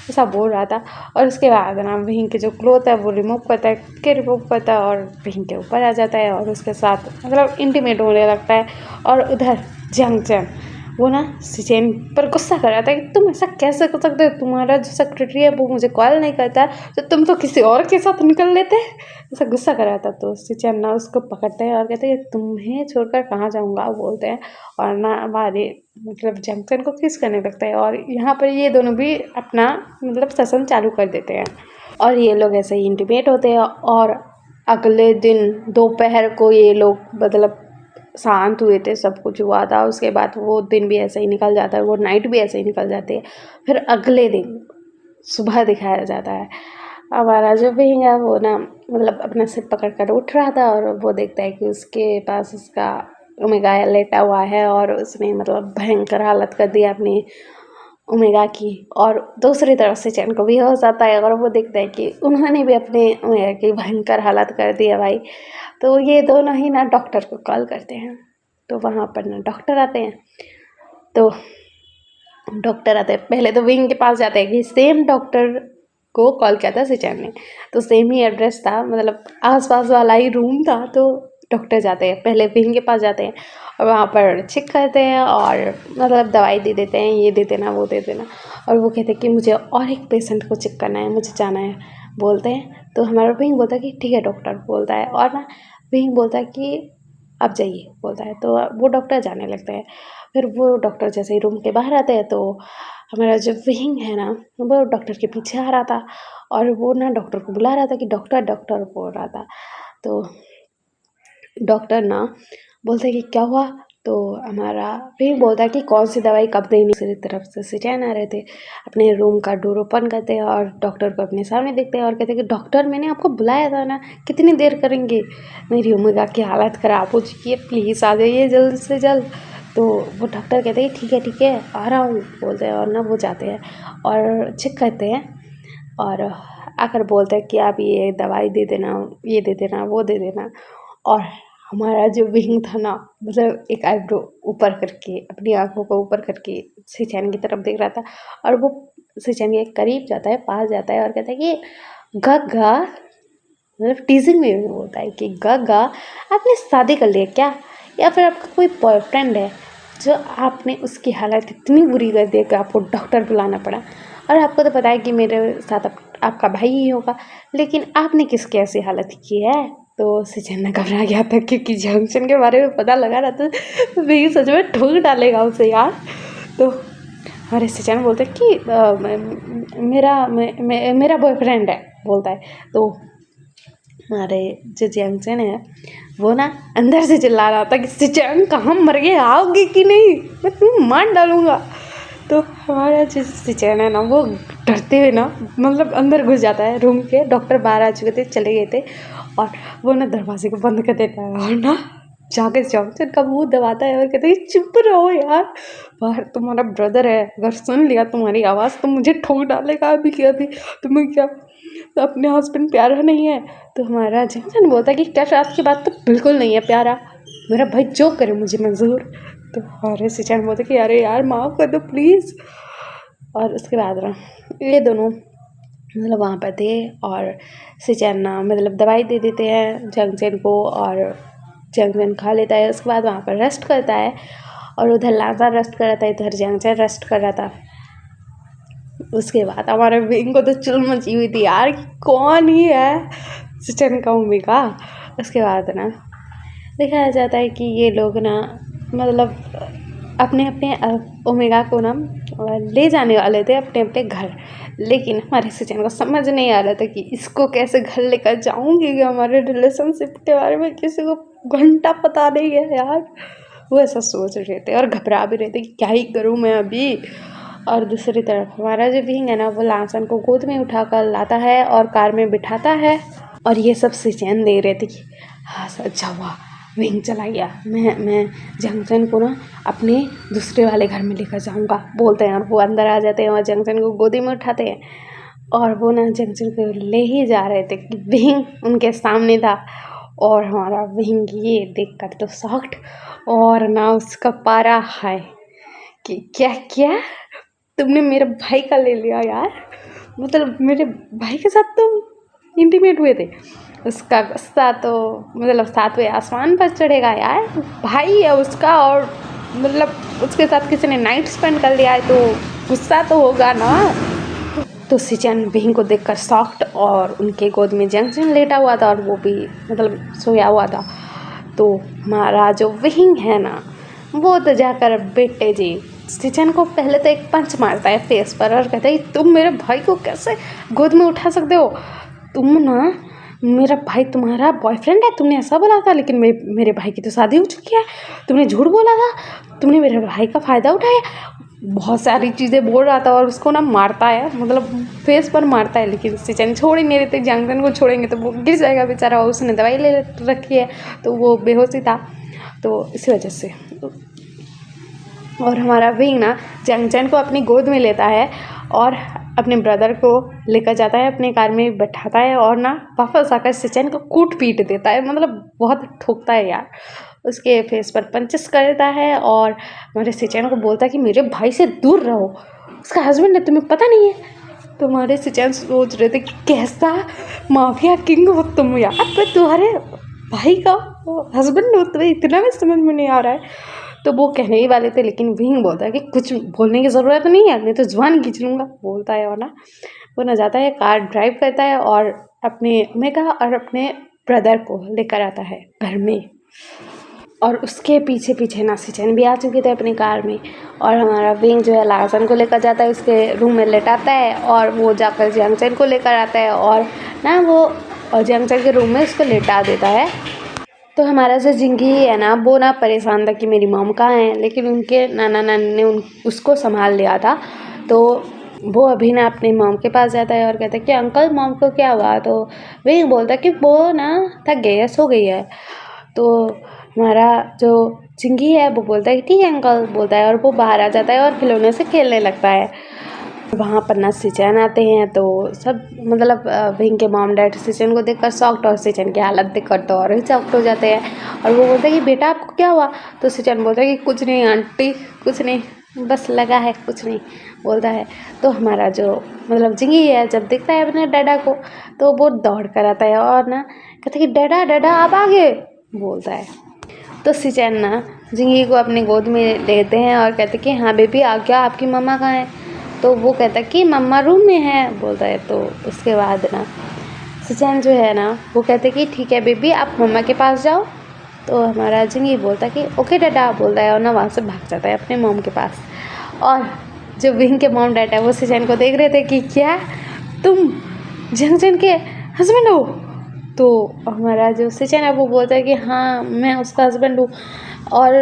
ऐसा बोल रहा था। और उसके बाद ना विंग के जो क्लोथ है वो रिमूव करता है, के रिमूव करता है और विंग के ऊपर आ जाता है और उसके साथ मतलब इंटीमेट होने लगता है। और उधर जंक्शन वो ना सिचेन पर गुस्सा कर रहा था कि तुम ऐसा कैसे कर सकते हो, तुम्हारा जो सेक्रेटरी है वो मुझे कॉल नहीं करता तो तुम तो किसी और के साथ निकल लेते, ऐसा गुस्सा कर रहा था। तो सिचेन ना उसको पकड़ते हैं और कहते हैं तुम्हें छोड़कर कहाँ जाऊँगा बोलते हैं, और ना हमारे मतलब जंक्शन को किस करने लगता है। और यहाँ पर ये दोनों भी अपना मतलब सेशन चालू कर देते हैं और ये लोग ऐसे ही इंटीमेट होते हैं। और अगले दिन दोपहर को ये लोग मतलब शांत हुए थे, सब कुछ हुआ था, उसके बाद वो दिन भी ऐसे ही निकल जाता है, वो नाइट भी ऐसे ही निकल जाती है। फिर अगले दिन सुबह दिखाया जाता है हमारा जो भी है वो ना मतलब अपना सिर पकड़ कर उठ रहा था और वो देखता है कि उसके पास उसका ओमेगा लेटा हुआ है और उसने मतलब भयंकर हालत कर दी अपनी ओमेगा की। और दूसरी तरफ से चैन को भी हो जाता है और वो देखता है कि उन्होंने भी अपने ओमेगा की भयंकर हालत कर दी है भाई। तो ये दोनों ही ना डॉक्टर को कॉल करते हैं। तो वहाँ पर ना डॉक्टर आते हैं। तो डॉक्टर आते हैं, पहले तो विंग के पास जाते हैं कि सेम डॉक्टर को कॉल किया था सिचैन ने, तो सेम ही एड्रेस था, मतलब आसपास वाला ही रूम था। तो डॉक्टर जाते हैं, पहले विंग के पास जाते हैं और वहाँ पर चेक करते हैं और मतलब दवाई दे देते हैं, ये दे देना वो दे देना। और वो कहते हैं कि मुझे और एक पेशेंट को चेक करना है, मुझे जाना है बोलते हैं। तो हमारा विंग बोलता है कि ठीक है डॉक्टर बोलता है, और ना विंग बोलता है कि आप जाइए बोलता है। तो वो डॉक्टर जाने लगते हैं। फिर वो डॉक्टर जैसे ही रूम के बाहर आते हैं तो हमारा जो विंग है ना वो डॉक्टर के पीछे आ रहा था और वो ना डॉक्टर को बुला रहा था कि डॉक्टर डॉक्टर बोल रहा था। तो डॉक्टर ना बोलते कि क्या हुआ। तो हमारा विंग बोलता है कि कौन सी दवाई कब देनी। दूसरी तरफ से सिचैन आ रहे थे, अपने रूम का डोर ओपन करते हैं और डॉक्टर को अपने सामने देखते हैं और कहते हैं कि डॉक्टर मैंने आपको बुलाया था ना, कितनी देर करेंगे, मेरी ओमेगा की हालत ख़राब हो चुकी है, प्लीज़ आ जाइए जल्द से जल्द। तो वो डॉक्टर कहते हैं ठीक है आ रहा हूँ बोलते हैं और ना वो जाते हैं और चेक करते हैं और आकर बोलते हैं कि आप ये दवाई दे देना, ये दे देना, वो दे देना। और हमारा जो विंग था ना मतलब एक आईब्रो ऊपर करके अपनी आँखों को ऊपर करके सिचैन की तरफ देख रहा था और वो सिचैन के करीब जाता है, पास जाता है और कहता है कि गग्गा, मतलब टीजिंग में भी बोलता है कि गग्गा आपने शादी कर लिया क्या, या फिर आपका कोई बॉयफ्रेंड है जो आपने उसकी हालत इतनी बुरी कर दी कि आपको डॉक्टर बुलाना पड़ा। और आपको तो पता है कि मेरे साथ आपका भाई ही होगा, लेकिन आपने किसकी ऐसी हालत की है। तो सिचैन घबरा गया था क्योंकि जंक्शन के बारे में पता लगा रहा था तो भाई सच में ठोक डालेगा उसे यार। तो हमारे सिचैन बोलते कि मेरा बॉयफ्रेंड है बोलता है। तो हमारे जो जंक्शन है वो ना अंदर से चिल्ला रहा था कि सिचैन कहाँ मर गए, आओगे कि नहीं, मैं तुम्हें मार डालूंगा। तो हमारा जो सिचैन है ना वो डरते हुए ना मतलब अंदर घुस जाता है रूम के। डॉक्टर बाहर आ चुके थे, चले गए थे और वो ना दरवाजे को बंद कर देता है और ना जाके जॉनसन का मुंह दबाता है और कहता है चुप रहो यार, बाहर तुम्हारा ब्रदर है, अगर सुन लिया तुम्हारी आवाज़ तो मुझे ठोक डालेगा अभी के अभी, तुम्हें क्या तो अपने हस्बैंड प्यारा नहीं है। तो हमारा जॉनसन बोलता है कि क्या रात की बात तो बिल्कुल नहीं है प्यारा, मेरा भाई जो करे मुझे मंजूर। तो हमारे सिचैन बोलते कि अरे यार माफ़ कर दो प्लीज़। और उसके बाद ना ये दोनों मतलब वहाँ पर थे और सिचैन ना मतलब दवाई दे देते हैं जंक्शन को और जंक्शन खा लेता है। उसके बाद वहाँ पर रेस्ट करता है और उधर लाजा रेस्ट कर रहा था, इधर जंक्शन रेस्ट कर रहा था। उसके बाद हमारे विंग को तो चुल मची हुई थी यार कि कौन ही है सिचैन का ओमेगा। उसके बाद ना दिखाया जाता है कि ये लोग ना मतलब अपने अपने ओमेगा को ना ले जाने वाले थे अपने अपने घर, लेकिन हमारे सिचैन को समझ नहीं आ रहा था कि इसको कैसे घर लेकर जाऊँ क्योंकि हमारे रिलेशनशिप के बारे में किसी को घंटा पता नहीं है यार। वो ऐसा सोच रहे थे और घबरा भी रहे थे कि क्या ही करूँ मैं अभी। और दूसरी तरफ हमारा जो विंग है ना वो लासन को गोद में उठाकर लाता है और कार में बिठाता है और ये सब सिचैन दे रहे थे कि हाँ अच्छा हुआ विंग चला गया, मैं जंक्शन को ना अपने दूसरे वाले घर में लेकर जाऊंगा बोलते हैं। और वो अंदर आ जाते हैं और जंक्शन को गोदी में उठाते हैं और वो ना जंक्शन को ले ही जा रहे थे कि विंग उनके सामने था। और हमारा विंग ये देख कर तो शॉक्ड और ना उसका पारा हाय कि क्या क्या तुमने मेरे भाई का ले लिया यार, मतलब मेरे भाई के साथ तुम इंटीमेट हुए थे। उसका गुस्सा तो मतलब सातवें आसमान पर चढ़ेगा यार, भाई है उसका और मतलब उसके साथ किसी ने नाइट स्पेंड कर लिया है तो गुस्सा तो होगा ना। तो सिचैन विंग को देखकर शॉक्ड और उनके गोद में जंक्शन लेटा हुआ था और वो भी मतलब सोया हुआ था। तो हमारा जो विंग है ना वो तो जाकर बेटे जी सिचैन को पहले तो एक पंच मारता है फेस पर और कहता है तुम मेरे भाई को कैसे गोद में उठा सकते हो, तुम ना मेरा भाई तुम्हारा बॉयफ्रेंड है, तुमने ऐसा बोला था, लेकिन मेरे भाई की तो शादी हो चुकी है, तुमने झूठ बोला था, तुमने मेरे भाई का फ़ायदा उठाया, बहुत सारी चीज़ें बोल रहा था और उसको ना मारता है, मतलब फेस पर मारता है, लेकिन सिचन छोड़ ही नहीं रहते। जंगजन को छोड़ेंगे तो वो गिर जाएगा बेचारा, उसने दवाई ले रखी है तो वो बेहोश ही था, तो इसी वजह से। और हमारा विंग ना जंगजन को अपनी गोद में लेता है और अपने ब्रदर को लेकर जाता है, अपने कार में बैठाता है और ना वापस आकर सिचन को कूट पीट देता है, मतलब बहुत ठोकता है यार। उसके फेस पर पंचेस करता है और हमारे सिचन को बोलता है कि मेरे भाई से दूर रहो, उसका हस्बैंड है, तुम्हें पता नहीं है। तो हमारे सिचन सोच रहे थे कि कैसा माफिया किंग हो तुम यार, मैं तुम्हारे भाई का हस्बैंड हो, तुम्हें इतना भी समझ में नहीं आ रहा है। तो वो कहने ही वाले थे, लेकिन विंग बोलता है कि कुछ बोलने की ज़रूरत नहीं है, नहीं तो जुबान खींच लूँगा, बोलता है। और ना वो ना जाता है, कार ड्राइव करता है और अपने मेगा और अपने ब्रदर को लेकर आता है घर में। और उसके पीछे पीछे ना सिचन भी आ चुके थे अपनी कार में, और हमारा विंग जो है लार्सन को लेकर जाता है, उसके रूम में लेटाता है और वो जाकर जंगचन को लेकर आता है और ना वो जंगचन के रूम में उसको लेटा देता है। तो हमारा जो जिंगी है ना, वो ना परेशान था कि मेरी मॉम कहाँ है, लेकिन उनके नाना नानी ने उसको संभाल लिया था। तो वो अभी ना अपनी मॉम के पास जाता है और कहता है कि अंकल मॉम को क्या हुआ। तो वही बोलता है कि वो ना थक गई है, सो गई है। तो हमारा जो जिंगी है वो बोलता है कि ठीक है अंकल, बोलता है, और वो बाहर आ जाता है और खिलौने से खेलने लगता है। वहाँ पर ना सिचन आते हैं, तो सब मतलब विंग के मॉम डैड सिचन को देखकर शॉक्ड, और सिचन की हालत देखकर तो और ही शॉक्ड हो जाते हैं। और वो बोलते हैं कि बेटा आपको क्या हुआ। तो सिचन बोलता है कि कुछ नहीं आंटी, कुछ नहीं, बस लगा है, कुछ नहीं, बोलता है। तो हमारा जो मतलब जिंगी है जब देखता है अपने डैडा को, तो वो दौड़ कर आता है और ना कहता है कि डैडा डैडा आप आगे, बोलता है। तो सिचन ना जिंगी को अपनी गोद में लेते हैं और कहते कि हाँ बेबी आ गया, आपकी मम्मा कहाँ है। तो वो कहता कि मम्मा रूम में है, बोलता है। तो उसके बाद ना सिचन जो है ना वो कहते कि ठीक है बेबी आप मम्मा के पास जाओ। तो हमारा जिंगी बोलता कि ओके डैडा, बोलता है, और ना वहाँ से भाग जाता है अपने मॉम के पास। और जो विंग के मॉम डैड है वो सिचन को देख रहे थे कि क्या तुम जंगजन के हस्बैंड हो। तो हमारा जो सिचन है वो बोलता है कि हाँ मैं उसका हस्बैंड हूँ, और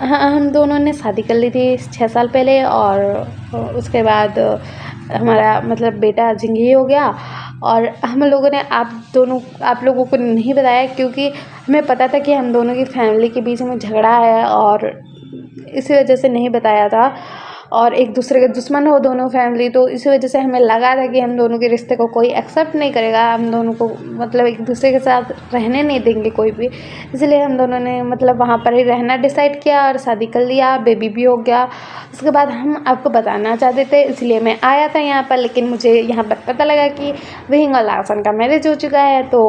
हम दोनों ने शादी कर ली थी 6 साल पहले, और उसके बाद हमारा मतलब बेटा जिंगी हो गया। और हम लोगों ने आप लोगों को नहीं बताया, क्योंकि हमें पता था कि हम दोनों की फैमिली के बीच में झगड़ा है, और इसी वजह से नहीं बताया था, और एक दूसरे के दुश्मन हो दोनों फैमिली। तो इसी वजह से हमें लगा था कि हम दोनों के रिश्ते को कोई एक्सेप्ट नहीं करेगा, हम दोनों को मतलब एक दूसरे के साथ रहने नहीं देंगे कोई भी। इसलिए हम दोनों ने मतलब वहाँ पर ही रहना डिसाइड किया और शादी कर लिया, बेबी भी हो गया। उसके बाद हम आपको बताना चाहते थे, इसलिए मैं आया था यहाँ पर, लेकिन मुझे यहाँ पर पता लगा कि विंग और लार्सन का मैरिज हो चुका है। तो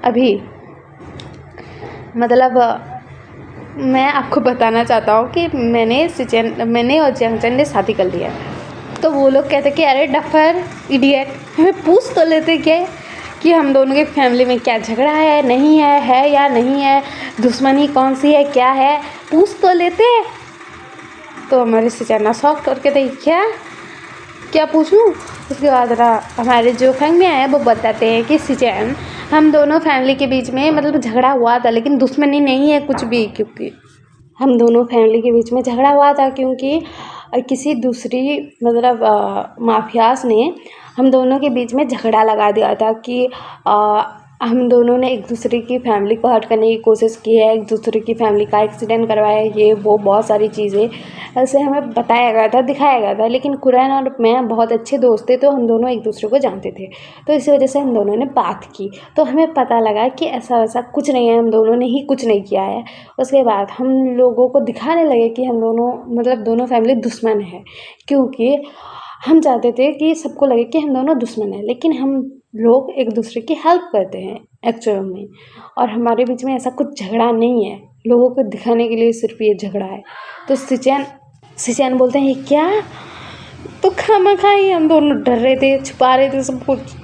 अभी मतलब मैं आपको बताना चाहता हूँ कि मैंने और जंगचन ने शादी कर लिया। तो वो लोग कहते कि अरे डफर इडियट, हमें पूछ तो लेते क्या कि हम दोनों के फैमिली में क्या झगड़ा है, नहीं है या नहीं है, दुश्मनी कौन सी है, क्या है, पूछ तो लेते। तो हमारे सिचन शॉक करके थे, क्या पूछूं। उसके बाद हमारे जो फैमिली हैं वो बताते हैं कि सिचन हम दोनों फैमिली के बीच में मतलब झगड़ा हुआ था, लेकिन दुश्मनी नहीं है कुछ भी, क्योंकि हम दोनों फैमिली के बीच में झगड़ा हुआ था क्योंकि किसी दूसरी मतलब माफियाज ने हम दोनों के बीच में झगड़ा लगा दिया था कि हम दोनों ने एक दूसरे की फैमिली को हर्ट करने की कोशिश की है, एक दूसरे की फैमिली का एक्सीडेंट करवाया है, ये वो बहुत सारी चीज़ें ऐसे हमें बताया गया था, दिखाया गया था। लेकिन कुरैन और मैं बहुत अच्छे दोस्त थे, तो हम दोनों एक दूसरे को जानते थे, तो इसी वजह से हम दोनों ने बात की। तो हमें पता लगा कि ऐसा वैसा कुछ नहीं है, हम दोनों ने ही कुछ नहीं किया है। उसके बाद हम लोगों को दिखाने लगे कि हम दोनों मतलब दोनों फैमिली दुश्मन है, क्योंकि हम चाहते थे कि सबको लगे कि हम दोनों दुश्मन हैं, लेकिन हम लोग एक दूसरे की हेल्प करते हैं एक्चुअल में, और हमारे बीच में ऐसा कुछ झगड़ा नहीं है, लोगों को दिखाने के लिए सिर्फ ये झगड़ा है। तो सिचैन बोलते हैं ये क्या, तो खामखा ही हम दोनों डर रहे थे, छुपा रहे थे सब कुछ।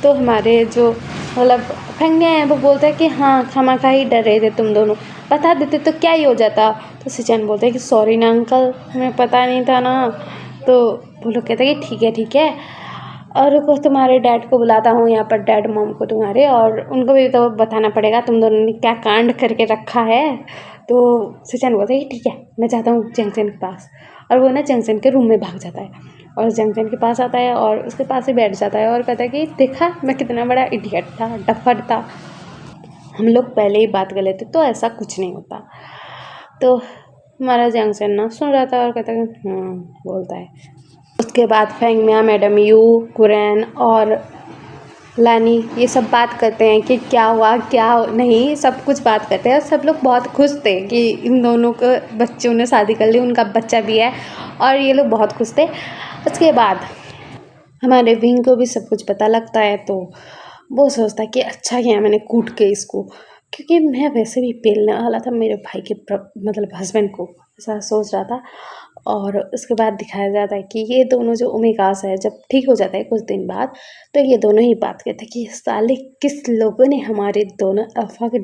तो हमारे जो मतलब फंगे हैं वो बोलते हैं कि हाँ खामखा ही डर रहे थे, तुम दोनों बता देते तो क्या ही हो जाता। तो सिचैन बोलते हैं कि सॉरी ना अंकल, हमें पता नहीं था ना। तो वो लोग कहते हैं कि ठीक है, और को तुम्हारे डैड को बुलाता हूँ यहाँ पर, डैड मॉम को तुम्हारे, और उनको भी तो बताना पड़ेगा तुम दोनों ने क्या कांड करके रखा है। तो सिचैन बोलते हैं कि ठीक है मैं जाता हूँ जंगचन के पास। और वो ना जंक्शन के रूम में भाग जाता है और जंक्शन के पास आता है और उसके पास ही बैठ जाता है और कहता है कि देखा मैं कितना बड़ा इडियट था, डफर था, हम लोग पहले ही बात कर लेते तो ऐसा कुछ नहीं होता। तो हमारा जंक्शन ना सुन रहा था और कहता है बोलता है। उसके बाद फेंग मिया, मैडम यू, कुरैन और लानी ये सब बात करते हैं कि क्या हुआ क्या नहीं, सब कुछ बात करते हैं और सब लोग बहुत खुश थे कि इन दोनों के बच्चों ने शादी कर ली, उनका बच्चा भी है और ये लोग बहुत खुश थे। उसके बाद हमारे विंग को भी सब कुछ पता लगता है तो वो सोचता है कि अच्छा किया मैंने कूट के इसको, क्योंकि मैं वैसे भी पेलने वाला था मेरे भाई के मतलब हस्बैंड को, ऐसा सोच रहा था। और उसके बाद दिखाया जाता है कि ये दोनों जो ओमेगास है जब ठीक हो जाता है कुछ दिन बाद तो ये दोनों ही बात करते हैं कि साले किस लोगों ने हमारे दोनों अल्फा के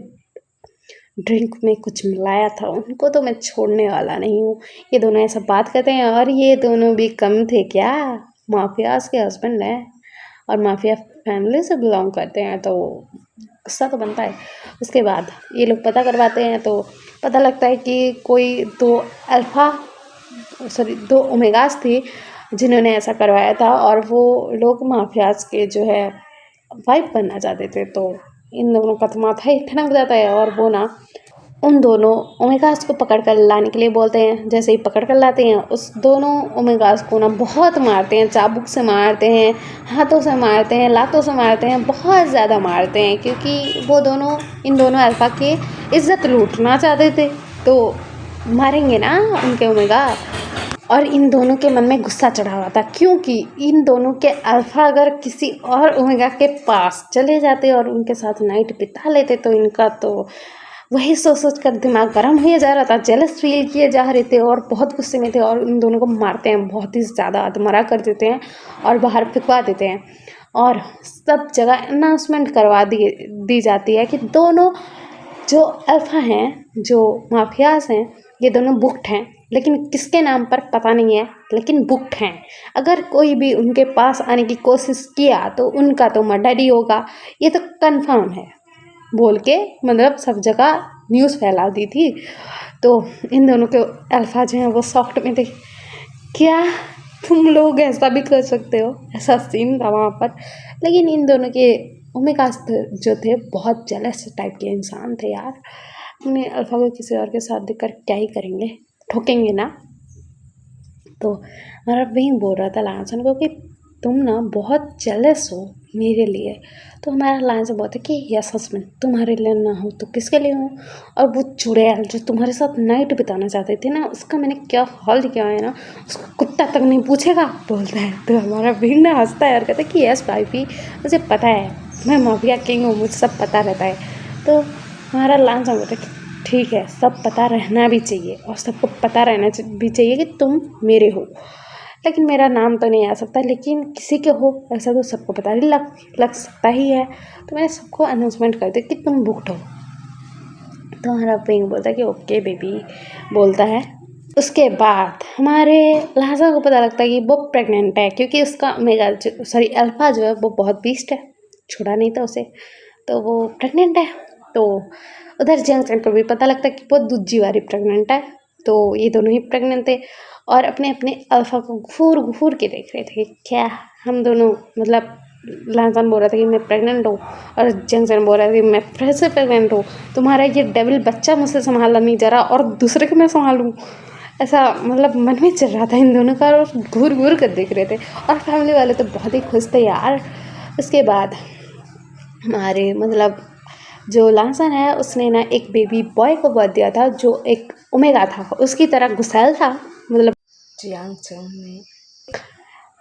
ड्रिंक में कुछ मिलाया था, उनको तो मैं छोड़ने वाला नहीं हूँ। ये दोनों ऐसा बात करते हैं और ये दोनों भी कम थे क्या, माफियाज के हस्बैंड हैं और माफिया फैमिली से बिलोंग करते हैं तो गुस्सा तो बनता है। उसके बाद ये लोग पता करवाते हैं तो पता लगता है कि कोई दो ओमेगास थी जिन्होंने ऐसा करवाया था और वो लोग माफियाज के जो है वाइफ बनना चाहते थे। तो इन दोनों का तो माथा ही ठनक जाता है और वो ना उन दोनों ओमेगास को पकड़ कर लाने के लिए बोलते हैं। जैसे ही पकड़ कर लाते हैं उस दोनों ओमेगास को ना बहुत मारते हैं, चाबुक से मारते हैं, हाथों से मारते हैं, लातों से मारते हैं, बहुत ज़्यादा मारते हैं क्योंकि वो दोनों इन दोनों अल्फा की इज्जत लूटना चाहते थे तो मारेंगे ना उनके ओमेगा। और इन दोनों के मन में गुस्सा चढ़ा हुआ था क्योंकि इन दोनों के अल्फा अगर किसी और ओमेगा के पास चले जाते और उनके साथ नाइट बिता लेते तो इनका तो वही सोच कर दिमाग गर्म हो जा रहा था, जेलस फील किए जा रहे थे और बहुत गुस्से में थे और इन दोनों को मारते हैं, बहुत ही ज़्यादा अधमरा कर देते हैं और बाहर फिकवा देते हैं। और सब जगह अनाउंसमेंट करवा दी जाती है कि दोनों जो अल्फा हैं, जो माफियाज हैं, ये दोनों बुक्ड हैं, लेकिन किसके नाम पर पता नहीं है, लेकिन बुक्ड हैं। अगर कोई भी उनके पास आने की कोशिश किया तो उनका तो मर्डर ही होगा, ये तो कंफर्म है बोल के मतलब सब जगह न्यूज़ फैला दी थी। तो इन दोनों के अल्फा जो हैं वो सॉफ्ट में थे, क्या तुम लोग ऐसा भी कर सकते हो, ऐसा सीन था वहाँ पर। लेकिन इन दोनों के ओमेगास जो थे बहुत जेलस टाइप के इंसान थे यार, अपने अल्फा को किसी और के साथ देखकर क्या ही करेंगे, ठोकेंगे ना। तो हमारा वही बोल रहा था लांसन को कि तुम ना बहुत जेलस हो मेरे लिए। तो हमारा लांसन बोलता है कि यस हस्बैंड, तुम्हारे लिए ना हो तो किसके लिए हो। और वो चुड़ैल जो तुम्हारे साथ नाइट बिताना चाहते थे ना, उसका मैंने क्या हाल किया है ना, उसको कुत्ता तक नहीं पूछेगा बोलता है। तो हमारा भीड़ ना हंसता है और कहता है कि यस भाई मुझे पता है, मैं माफिया किंग हूँ, मुझे सब पता रहता है। तो हमारा लांसन बोलता है कि ठीक है, सब पता रहना भी चाहिए और सबको पता रहना भी चाहिए कि तुम मेरे हो, लेकिन मेरा नाम तो नहीं आ सकता, लेकिन किसी के हो ऐसा तो सबको पता नहीं लग सकता ही है। तो मैंने सबको अनाउंसमेंट कर दिया कि तुम बुक्ड हो। तो हमारा पिंग बोलता है कि ओके बेबी बोलता है। उसके बाद हमारे लाजा को पता लगता है कि वो प्रेग्नेंट है क्योंकि उसका अल्फा जो है वो बहुत बीस्ट है, छोड़ा नहीं था उसे, तो वो प्रेग्नेंट है। तो उधर जंक्शन को भी पता लगता है कि वो दूजी वाली प्रेग्नेंट है। तो ये दोनों ही प्रेग्नेंट थे और अपने अपने अल्फा को घूर घूर के देख रहे थे, क्या हम दोनों मतलब लांसन बोल रहा था कि मैं प्रेग्नेंट हूँ और जंक्शन बोल रहा था कि मैं फिर से प्रेग्नेंट हूँ, तुम्हारा ये डेविल बच्चा मुझसे संभाला नहीं जा रहा और दूसरे को मैं संभालूँ, ऐसा मतलब मन में चल रहा था इन दोनों का और घूर घूर कर देख रहे थे। और फैमिली वाले तो बहुत ही खुश थे यार। उसके बाद हमारे मतलब जो लांसन है उसने ना एक बेबी बॉय को बर्थ दिया था जो एक ओमेगा था, उसकी तरह गुस्सैल था, मतलब जियांगचंग ने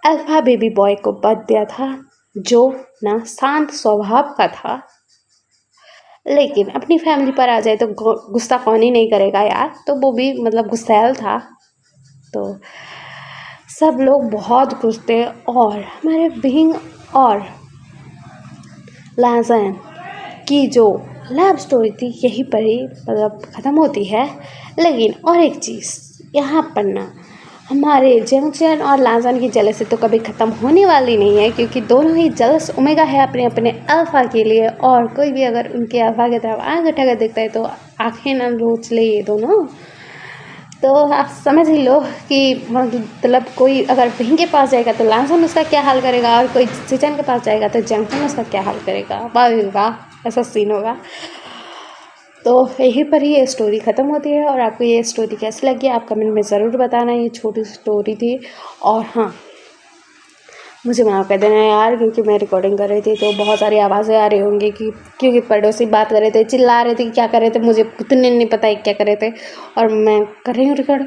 अल्फा बेबी बॉय को बर्थ दिया था जो ना शांत स्वभाव का था, लेकिन अपनी फैमिली पर आ जाए तो गुस्सा कौन ही नहीं करेगा यार, तो वो भी मतलब गुस्सैल था। तो सब लोग बहुत खुश थे और हमारे बिंग और लांसन की जो लव स्टोरी थी यहीं पर ही मतलब ख़त्म होती है। लेकिन और एक चीज़ यहाँ पर ना हमारे जंक्शन और लांसन की जेलसी तो कभी ख़त्म होने वाली नहीं है क्योंकि दोनों ही जेलस ओमेगा है अपने अपने अल्फा के लिए, और कोई भी अगर उनके अल्फा की तरफ आँख उठाकर देखता है तो आंखें ना नोच ले ये दोनों। तो आप समझ ही लो कि मतलब कोई अगर वहीं के पास जाएगा तो लॉन्सन उसका क्या हाल करेगा, और कोई सिचन के पास जाएगा तो जंक्शन उसका क्या हाल करेगा। वाह वाह, ऐसा सीन होगा। तो यहीं पर ही ये स्टोरी ख़त्म होती है। और आपको ये स्टोरी कैसी लगी आप कमेंट में ज़रूर बताना। ये छोटी स्टोरी थी। और हाँ, मुझे माफ़ कर देना यार, क्योंकि मैं रिकॉर्डिंग कर रही थी तो बहुत सारी आवाज़ें आ रही होंगी कि क्योंकि पड़ोसी बात कर रहे थे, चिल्ला रहे थे कि क्या कर रहे थे, मुझे खुद नहीं पता है क्या कर रहे थे, और मैं कर रही हूँ रिकॉर्ड।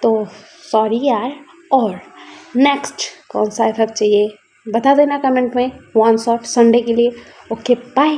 तो सॉरी यार। और नेक्स्ट कौन सा एफएफ चाहिए बता देना कमेंट में, वन शॉट संडे के लिए। Okay bye.